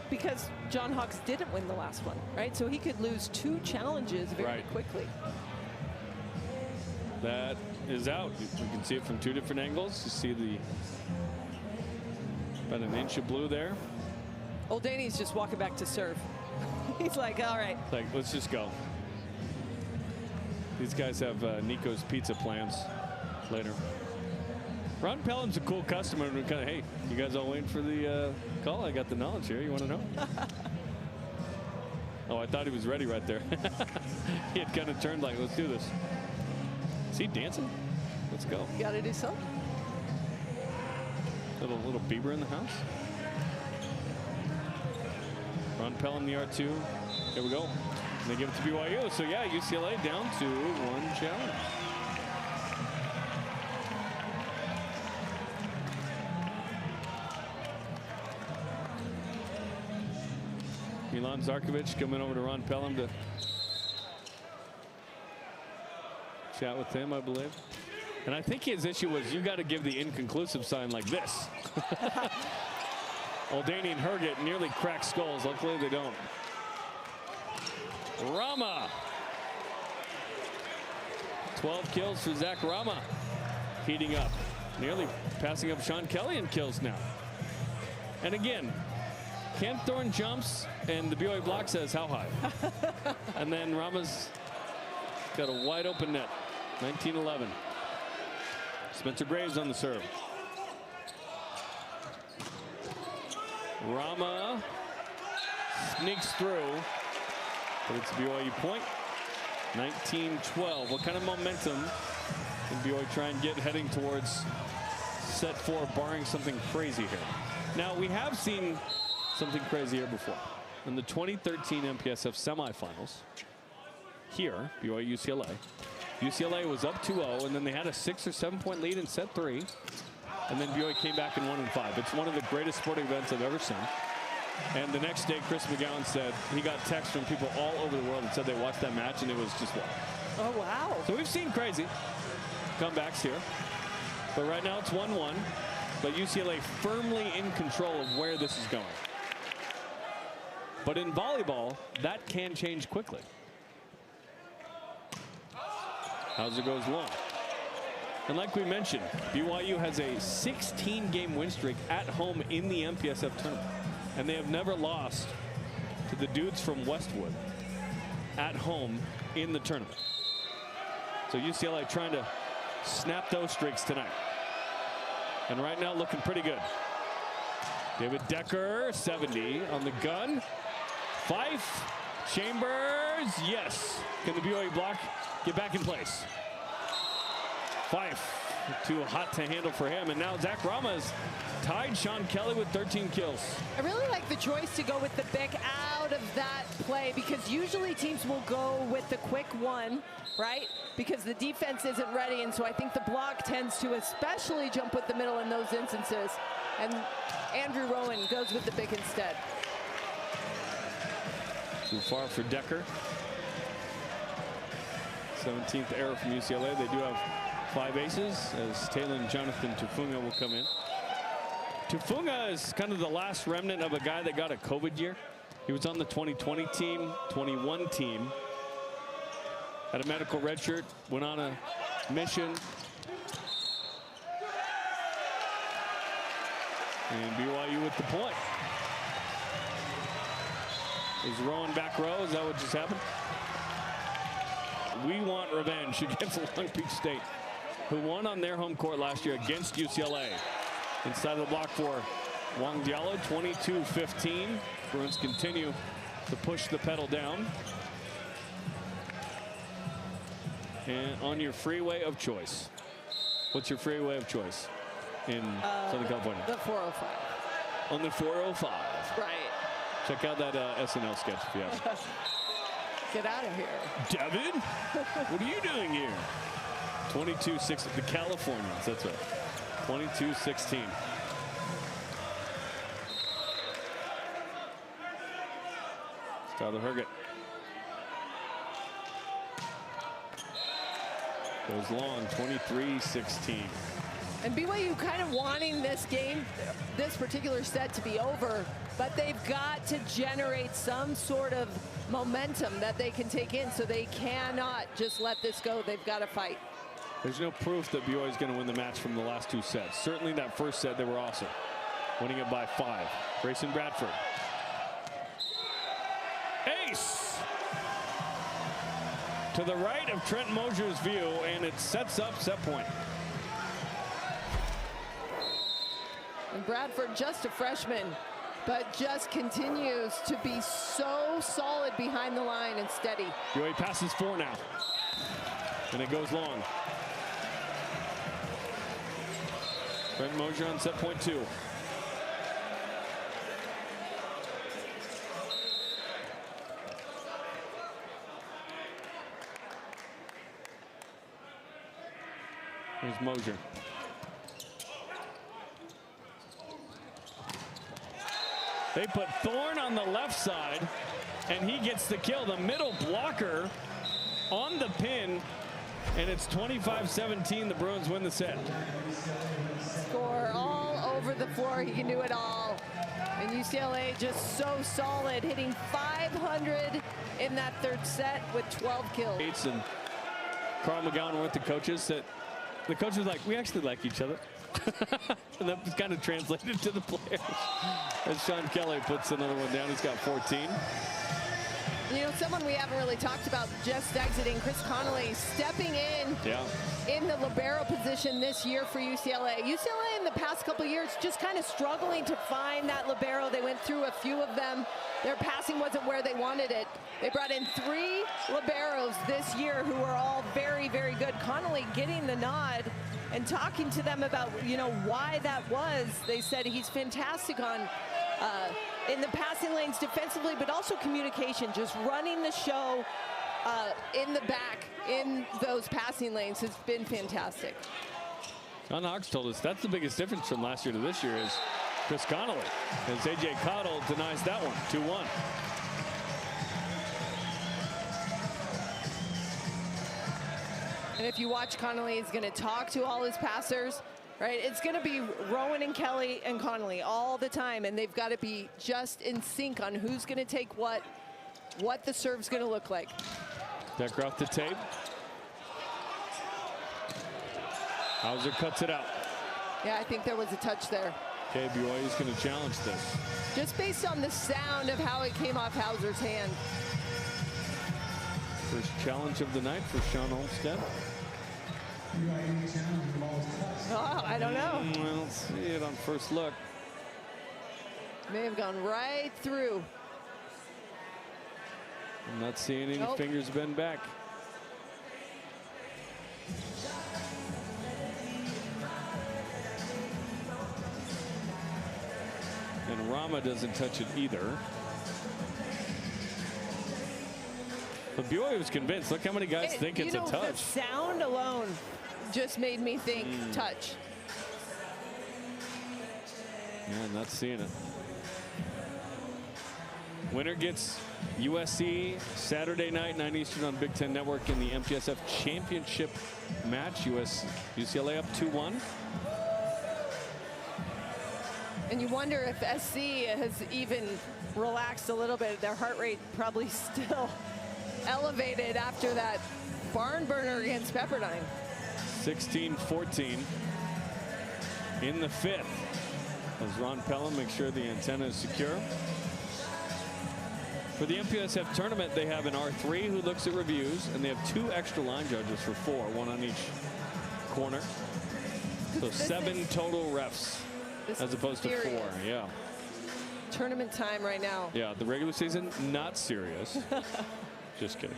because John Hawks didn't win the last one, right? So he could lose 2 challenges very quickly. That is out. You can see it from 2 different angles. You see the about an inch of blue there. Muldaney's just walking back to serve. He's like, all right. Like, let's just go. These guys have Nico's pizza plans later. Ron Pelham's a cool customer. And kind of, hey, you guys all waiting for the call? I got the knowledge here. You want to know? Oh, I thought he was ready right there. He had kind of turned like, let's do this. Is he dancing? Let's go. You got to do something. Little Bieber in the house. Ron Pelham, the R2. Here we go. And they give it to BYU. So, yeah, UCLA down to 1 challenge. Milan Zarkovic coming over to Ron Pelham to chat with him, I believe. And I think his issue was you got to give the inconclusive sign like this. Muldaney and Herget nearly crack skulls. Luckily they don't. Rama. 12 kills for Zach Rama. Heating up. Nearly passing up Sean Kelly in kills now. And again, Cam Thorne jumps and the BYU block says how high. And then Rama's got a wide open net. 19-11. Spencer Graves on the serve. Rama sneaks through, but it's a BYU point. 19-12. What kind of momentum can BYU try and get heading towards set 4, barring something crazy here? Now, we have seen something crazy here before. In the 2013 MPSF semifinals, here, BYU UCLA. UCLA was up 2-0, and then they had a 6 or 7 point lead in set 3. And then BYU came back in 1 and 5. It's one of the greatest sporting events I've ever seen. And the next day, Chris McGowan said he got texts from people all over the world and said they watched that match and it was just wow. Oh, wow. So we've seen crazy comebacks here. But right now it's 1-1. But UCLA firmly in control of where this is going. But in volleyball, that can change quickly. Hauser goes long. And like we mentioned, BYU has a 16-game win streak at home in the MPSF tournament. And they have never lost to the dudes from Westwood at home in the tournament. So UCLA trying to snap those streaks tonight. And right now looking pretty good. David Decker, 70 on the gun. Fife, Chambers, yes. Can the BYU block get back in place? Fife, too hot to handle for him. And now Zach Rama's tied Sean Kelly with 13 kills. I really like the choice to go with the Bic out of that play, because usually teams will go with the quick one, right? Because the defense isn't ready, and so I think the block tends to especially jump with the middle in those instances. And Andrew Rowan goes with the Bic instead. Too far for Decker. 17th error from UCLA. They do have 5 aces as Taylor and Jonathan Tufunga will come in. Tufunga is kind of the last remnant of a guy that got a COVID year. He was on the 2020 team, 21 team. Had a medical redshirt, went on a mission. And BYU with the point. Is Rowan back row? Is that what just happened? We want revenge against Long Beach State, who won on their home court last year against UCLA. Inside of the block for Wang Diallo, 22-15. Bruins continue to push the pedal down. And on your freeway of choice. What's your freeway of choice in Southern California? The 405. On the 405. Right. Check out that SNL sketch if you have. Get out of here. Devin, what are you doing here? 22-6, the Californians, that's right. 22-16. Tyler Herget. Goes long, 23-16. And BYU kind of wanting this game, this particular set to be over, but they've got to generate some sort of momentum that they can take in, so they cannot just let this go. They've got to fight. There's no proof that BYU is going to win the match from the last 2 sets. Certainly that first set, they were awesome. Winning it by 5. Grayson Bradford. Ace! To the right of Trent Mosier's view, and it sets up set point. And Bradford, just a freshman, but just continues to be so solid behind the line and steady. BYU passes 4 now. And it goes long. Trent Mosier on set point 2. Here's Mosier. They put Thorne on the left side, and he gets the kill. The middle blocker on the pin, and it's 25-17. The Bruins win the set. Score all over the floor. He can do it all. And UCLA just so solid, hitting 500 in that third set with 12 kills. And Carl McGowan were with the coaches. That the coach was like, we actually like each other. And that was kind of translated to the players. As Sean Kelly puts another one down, he's got 14. You know, someone we haven't really talked about just exiting, Chris Connolly stepping in the libero position this year for UCLA. UCLA in the past couple of years just kind of struggling to find that libero. They went through a few of them. Their passing wasn't where they wanted it. They brought in 3 liberos this year who were all very, very good. Connolly getting the nod and talking to them about, you know, why that was. They said he's fantastic on in the passing lanes defensively, but also communication, just running the show in the back in those passing lanes has been fantastic. John Hawks told us that's the biggest difference from last year to this year is Chris Connolly, as A.J. Cottle denies that one, 2-1. And if you watch Connolly, he's going to talk to all his passers, right? It's going to be Rowan and Kelly and Connolly all the time, and they've got to be just in sync on who's going to take what the serve's going to look like. Decker off the tape. Hauser cuts it out. Yeah, I think there was a touch there. Okay, BYU is going to challenge this. Just based on the sound of how it came off Hauser's hand. First challenge of the night for Sean Olmstead. Oh, I don't know. Well, let's see it on first look. May have gone right through. I'm not seeing any fingers bend back. And Rama doesn't touch it either. But BYU was convinced. Look how many guys think it's a touch. The sound alone just made me think touch. Yeah, I'm not seeing it. Winner gets USC Saturday night, 9 Eastern on Big Ten Network in the MPSF championship match. UCLA up 2-1. And you wonder if SC has even relaxed a little bit. Their heart rate probably still elevated after that barn burner against Pepperdine. 16-14 in the fifth. As Ron Pelham makes sure the antenna is secure. For the MPSF tournament, they have an R3 who looks at reviews, and they have 2 extra line judges for 4, 1 on each corner. So 7 total refs as opposed to 4. Yeah. Tournament time right now. Yeah, the regular season, not serious. Just kidding.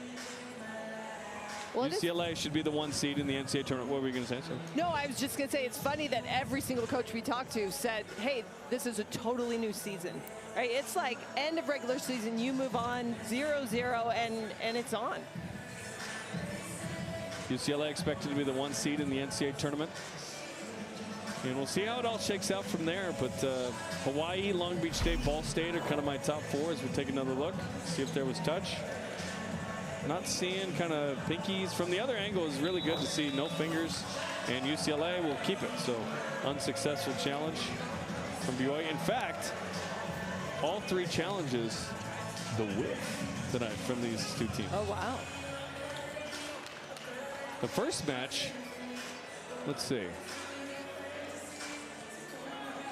Well, UCLA should be the 1 seed in the NCAA tournament. What were you going to say, sir? No, I was just going to say it's funny that every single coach we talked to said, hey, this is a totally new season. Right? It's like end of regular season, you move on 0-0 and it's on. UCLA expected to be the 1 seed in the NCAA tournament. And we'll see how it all shakes out from there. But Hawaii, Long Beach State, Ball State are kind of my top 4 as we take another look. See if there was touch. Not seeing kind of pinkies. From the other angle is really good to see no fingers. And UCLA will keep it. So unsuccessful challenge from BYU. In fact, all 3 challenges the width tonight from these 2 teams. Oh, wow. The first match, let's see.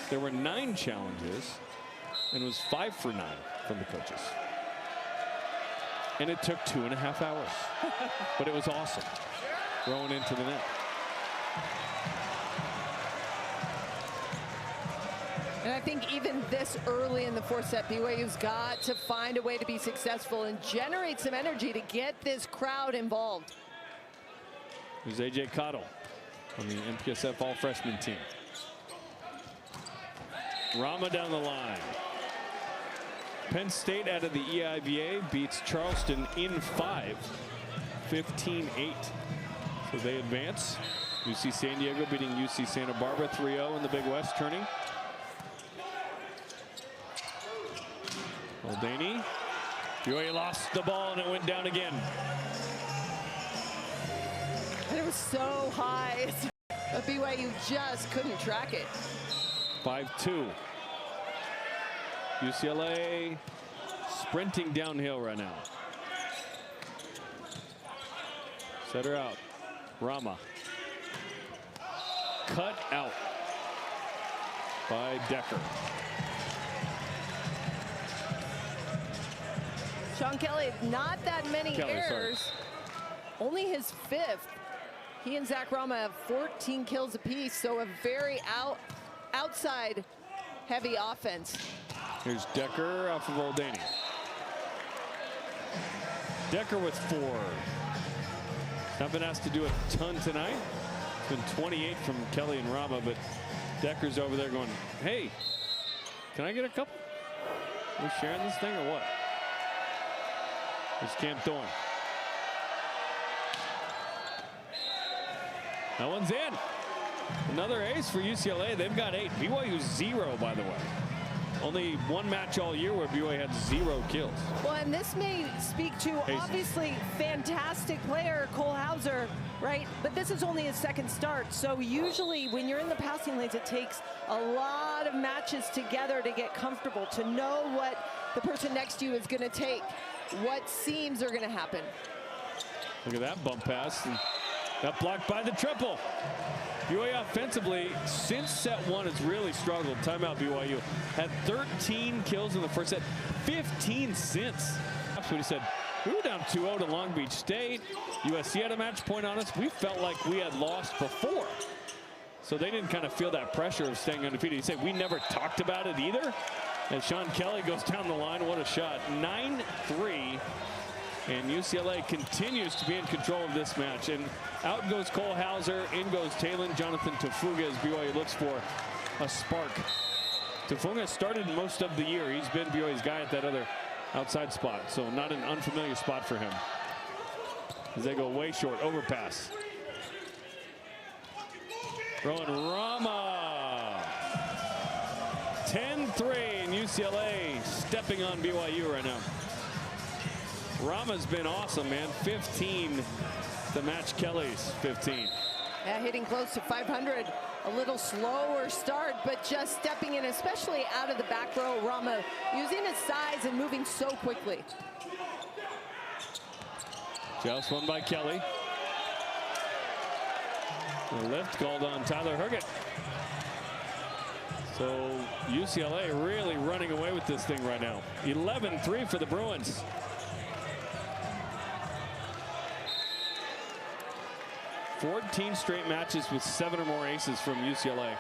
There were 9 challenges, and it was 5 for 9 from the coaches. And it took 2.5 hours. But it was awesome. Throwing into the net. And I think even this early in the 4th set, BYU's got to find a way to be successful and generate some energy to get this crowd involved. There's AJ Cottle on the MPSF all-freshman team. Rama down the line. Penn State out of the EIVA beats Charleston in 5, 15-8. So they advance. UC San Diego beating UC Santa Barbara 3-0 in the Big West tourney. Muldaney. BYU lost the ball and it went down again. And it was so high, but BYU just couldn't track it. 5-2. UCLA sprinting downhill right now. Set her out. Rama. Cut out by Decker. Sean Kelly, not that many errors. Only his 5th. He and Zach Rama have 14 kills apiece, so a very outside heavy offense. Here's Decker off of Muldaney. Decker with 4. Not been asked to do a ton tonight. It's been 28 from Kelly and Rama, but Decker's over there going, hey, can I get a couple? Are we sharing this thing or what? There's Cam Thorne. That one's in. Another ace for UCLA. They've got 8. BYU 0, by the way. Only 1 match all year where BYU had 0 kills. Well, and this may speak to obviously fantastic player Cole Hauser, right? But this is only his 2nd start. So usually when you're in the passing lanes, it takes a lot of matches together to get comfortable, to know what the person next to you is going to take, what seams are going to happen. Look at that bump pass. And that blocked by the triple. BYU offensively, since set 1, has really struggled. Timeout BYU. Had 13 kills in the first set, 15 since. That's what he said. We were down 2-0 to Long Beach State. USC had a match point on us. We felt like we had lost before. So they didn't kind of feel that pressure of staying undefeated. He said, we never talked about it either. As Sean Kelly goes down the line, what a shot. 9-3. And UCLA continues to be in control of this match. And out goes Cole Hauser, in goes Talon Jonathan Tafuga as BYU looks for a spark. Tafuga started most of the year. He's been BYU's guy at that other outside spot, so not an unfamiliar spot for him. As they go way short, overpass. Rowan Rama. 10-3, and UCLA stepping on BYU right now. Rama's been awesome, man. 15 to match Kelly's 15. Yeah, hitting close to 500. A little slower start, but just stepping in, especially out of the back row. Rama using his size and moving so quickly. Joust won by Kelly. The lift called on Tyler Herget. So UCLA really running away with this thing right now. 11-3 for the Bruins. "14 straight matches with 7 or more aces from UCLA.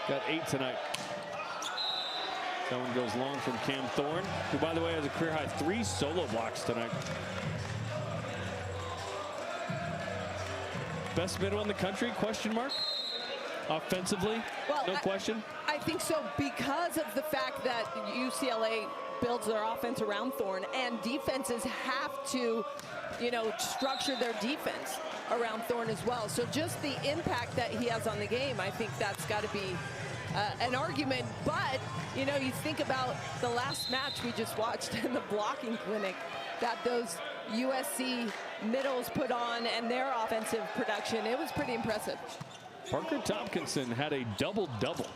Got 8 tonight. That one goes long from Cam Thorne, who, by the way, has a career high 3 solo blocks tonight. Best middle in the country, question mark? Offensively, well, no question. I think so, because of the fact that UCLA builds their offense around Thorne, and defenses have to, you know, structure their defense around Thorne as well. So just the impact that he has on the game, I think that's got to be an argument. But, you know, you think about the last match we just watched in the blocking clinic that those USC middles put on and their offensive production. It was pretty impressive. Parker Tompkinson had a double-double.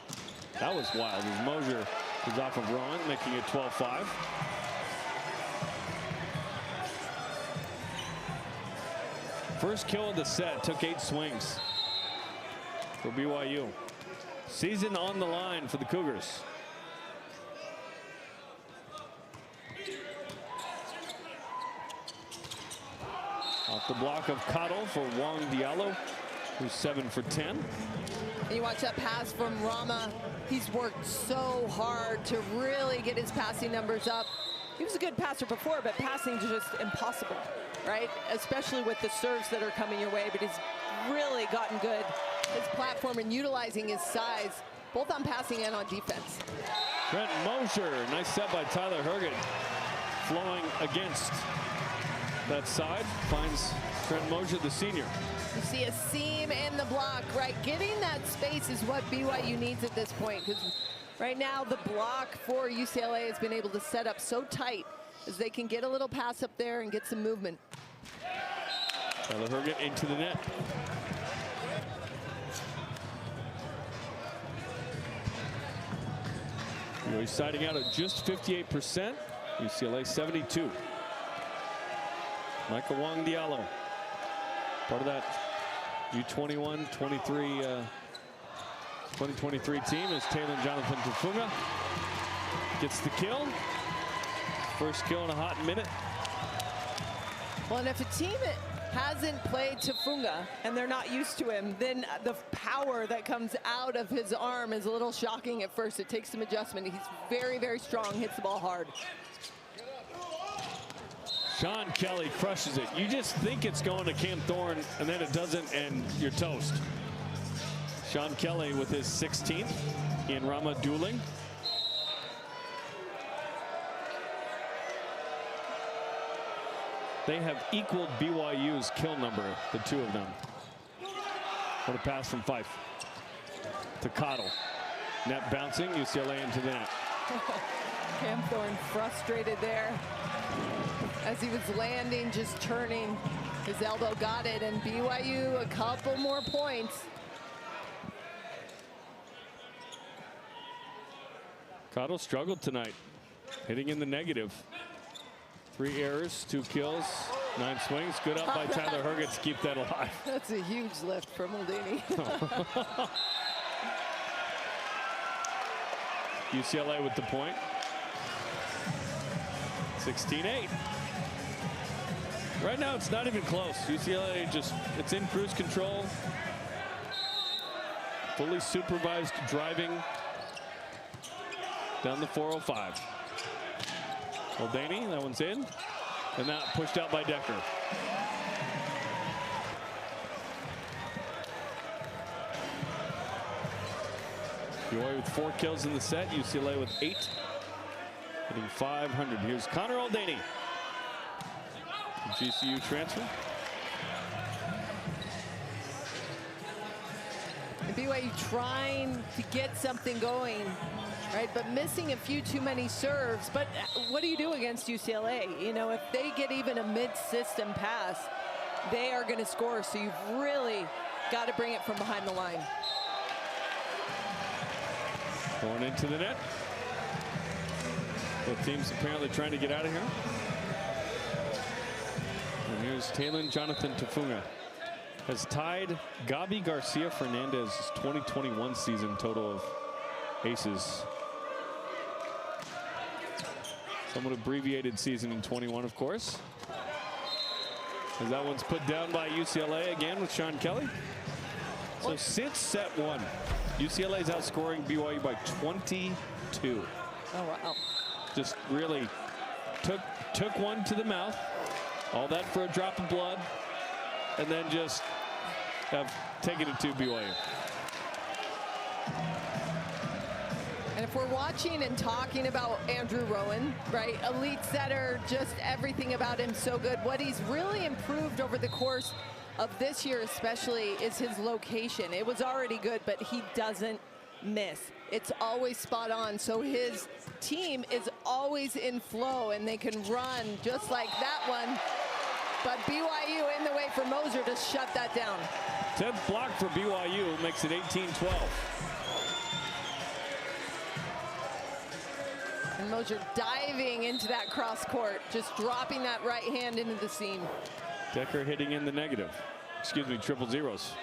That was wild as Mosier was off of Rowan, making it 12-5. First kill of the set, took 8 swings for BYU. Season on the line for the Cougars. Off the block of Cottle for Wong Diallo, who's 7 for 10. And you watch that pass from Rama. He's worked so hard to really get his passing numbers up. He was a good passer before, but passing is just impossible, right? Especially with the serves that are coming your way, but he's really gotten good. His platform and utilizing his size, both on passing and on defense. Trent Mosier, nice set by Tyler Herget. Flowing against that side, finds Trent Mosier, the senior. You see a seam in the block, right? Getting that space is what BYU needs at this point, because right now the block for UCLA has been able to set up so tight as they can get a little pass up there and get some movement. Tyler Herget into the net. He's siding out at just 58%. UCLA 72. Michael Wong Diallo, part of that U21, 2023 team is Talon Jonathan Tafuga. Gets the kill. First kill in a hot minute. Well, and if a team hasn't played Tafuga and they're not used to him, then the power that comes out of his arm is a little shocking at first. It takes some adjustment. He's very, very strong, hits the ball hard. Sean Kelly crushes it. You just think it's going to Cam Thorne, and then it doesn't, and you're toast. Sean Kelly with his 16th. He and Rama dueling. They have equaled BYU's kill number, the two of them. What a pass from Fife to Cottle. Net bouncing, UCLA into the net. Cam Thorne frustrated there as he was landing, just turning. His elbow got it, and BYU a couple more points. Cottle struggled tonight, hitting in the negative. 3 errors, 2 kills, 9 swings. Good up by Tyler Herget to keep that alive. That's a huge lift from Maldini. UCLA with the point. 16-8. Right now, it's not even close. UCLA it's in cruise control. Fully supervised driving down the 405. Muldaney, that one's in. And that pushed out by Decker. BYU with 4 kills in the set. UCLA with 8. Hitting .500. Here's Connor Muldaney. GCU transfer. And BYU trying to get something going, right? But missing a few too many serves. But what do you do against UCLA? You know, if they get even a mid-system pass, they are going to score. So you've really got to bring it from behind the line. Going into the net. Both teams apparently trying to get out of here. And here's Talon Jonathan Tafunga. Has tied Gabi Garcia Fernandez's 2021 season total of aces. Somewhat abbreviated season in 21, of course. As that one's put down by UCLA again with Sean Kelly. So since set 1, UCLA's outscoring BYU by 22. Oh, wow. Just really took one to the mouth. All that for a drop of blood. And then just have taken it to BYU. And if we're watching and talking about Andrew Rowan, right, elite setter, just everything about him so good. What he's really improved over the course of this year especially is his location. It was already good, but he doesn't miss. It's always spot on. So his team is always in flow and they can run just like that one. But BYU in the way for Moser to shut that down. 10th block for BYU makes it 18-12. And Moser diving into that cross court, just dropping that right hand into the seam. Decker hitting in the negative. Excuse me, triple zeros.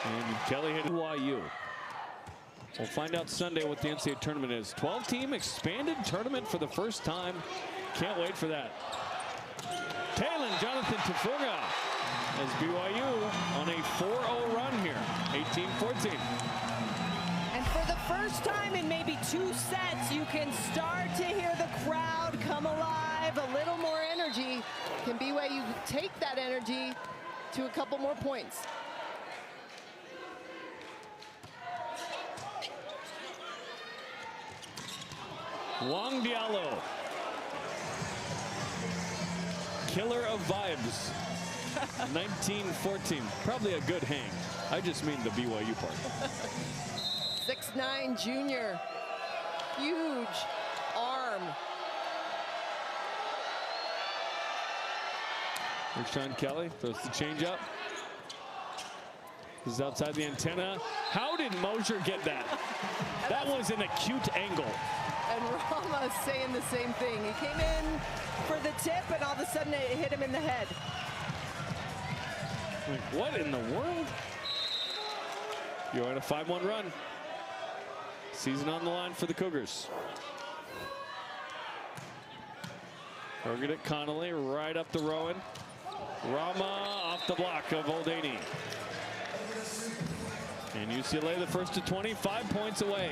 And Kelly hit BYU. We'll find out Sunday what the NCAA tournament is. 12-team expanded tournament for the first time. Can't wait for that. Talon Jonathan Tafunga as BYU on a 4-0 run here. 18-14. And for the first time in maybe 2 sets, you can start to hear the crowd come alive, a little more energy. Can BYU take that energy to a couple more points? Wang Diallo. Killer of vibes. 19-14. Probably a good hang. I just mean the BYU part. 6'9" junior. Huge arm. Here's Sean Kelly. Throws the change up. This is outside the antenna. How did Moser get that? That was an acute angle. And Rama saying the same thing. He came in for the tip and all of a sudden it hit him in the head. Like, what in the world? You're on a 5-1 run. Season on the line for the Cougars. Targeted Connolly right up to Rowan. Rama off the block of Muldaney. And UCLA the first to 20, 5 points away.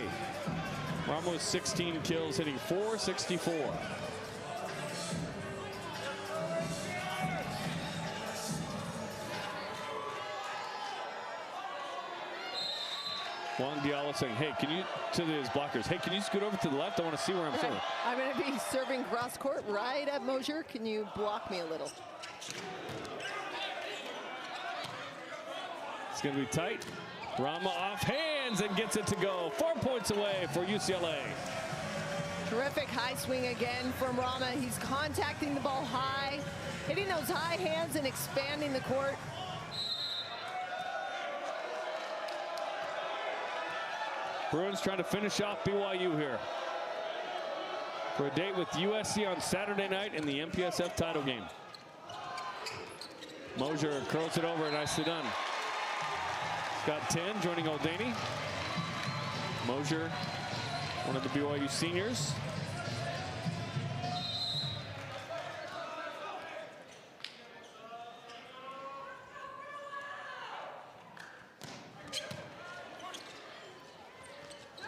Rama with 16 kills, hitting .464. Wang Diallo saying, hey, can you, to his blockers, hey, can you scoot over to the left? I want to see where I'm serving. I'm going to be serving cross court right at Moser. Can you block me a little? It's going to be tight. Rama off hands and gets it to go. 4 points away for UCLA. Terrific high swing again from Rama. He's contacting the ball high, hitting those high hands and expanding the court. Bruins trying to finish off BYU here for a date with USC on Saturday night in the MPSF title game. Moser curls it over, nicely done. Got 10, joining Muldaney. Mosier, one of the BYU seniors.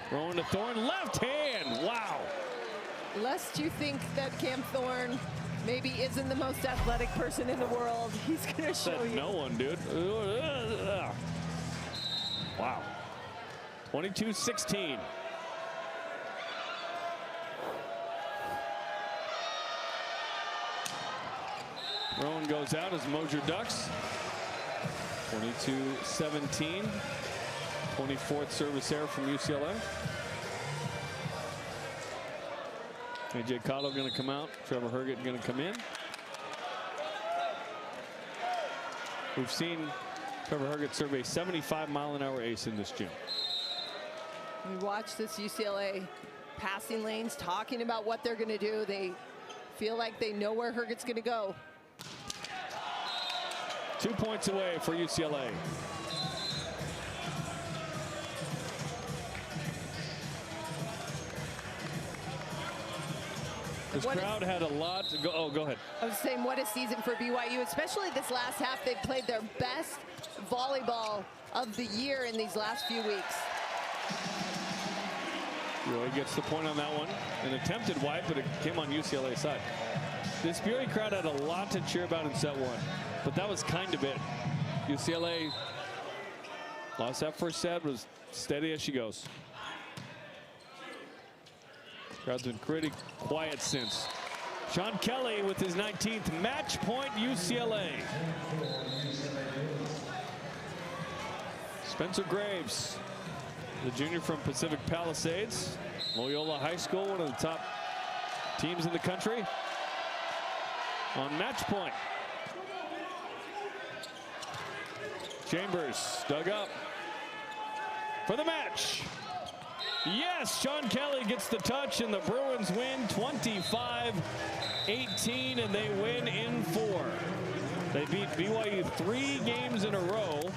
Throwing to Thorne, left hand, wow. Lest you think that Cam Thorne maybe isn't the most athletic person in the world, he's gonna show you. No one, dude. Wow. 22-16. Rowan goes out as Mosier ducks. 22-17. 24th service error from UCLA. AJ Cotto going to come out. Trevor Herget going to come in. We've seen Trevor Herget serve a 75-mile-an-hour ace in this gym. We watch this UCLA passing lanes talking about what they're going to do. They feel like they know where Herget's going to go. 2 points away for UCLA. This crowd had a lot to go. Oh, go ahead. I was saying, what a season for BYU, especially this last half. They've played their best volleyball of the year in these last few weeks. Roy gets the point on that one. An attempted wipe, but it came on UCLA's side. This BYU crowd had a lot to cheer about in set one, but that was kind of it. UCLA lost that first set, was steady as she goes. Crowd's been pretty quiet since. Sean Kelly with his 19th match point, UCLA. Spencer Graves, the junior from Pacific Palisades, Loyola High School, one of the top teams in the country, on match point. Chambers dug up for the match. Yes, Sean Kelly gets the touch, and the Bruins win 25-18, and they win in 4. They beat BYU 3 games in a row.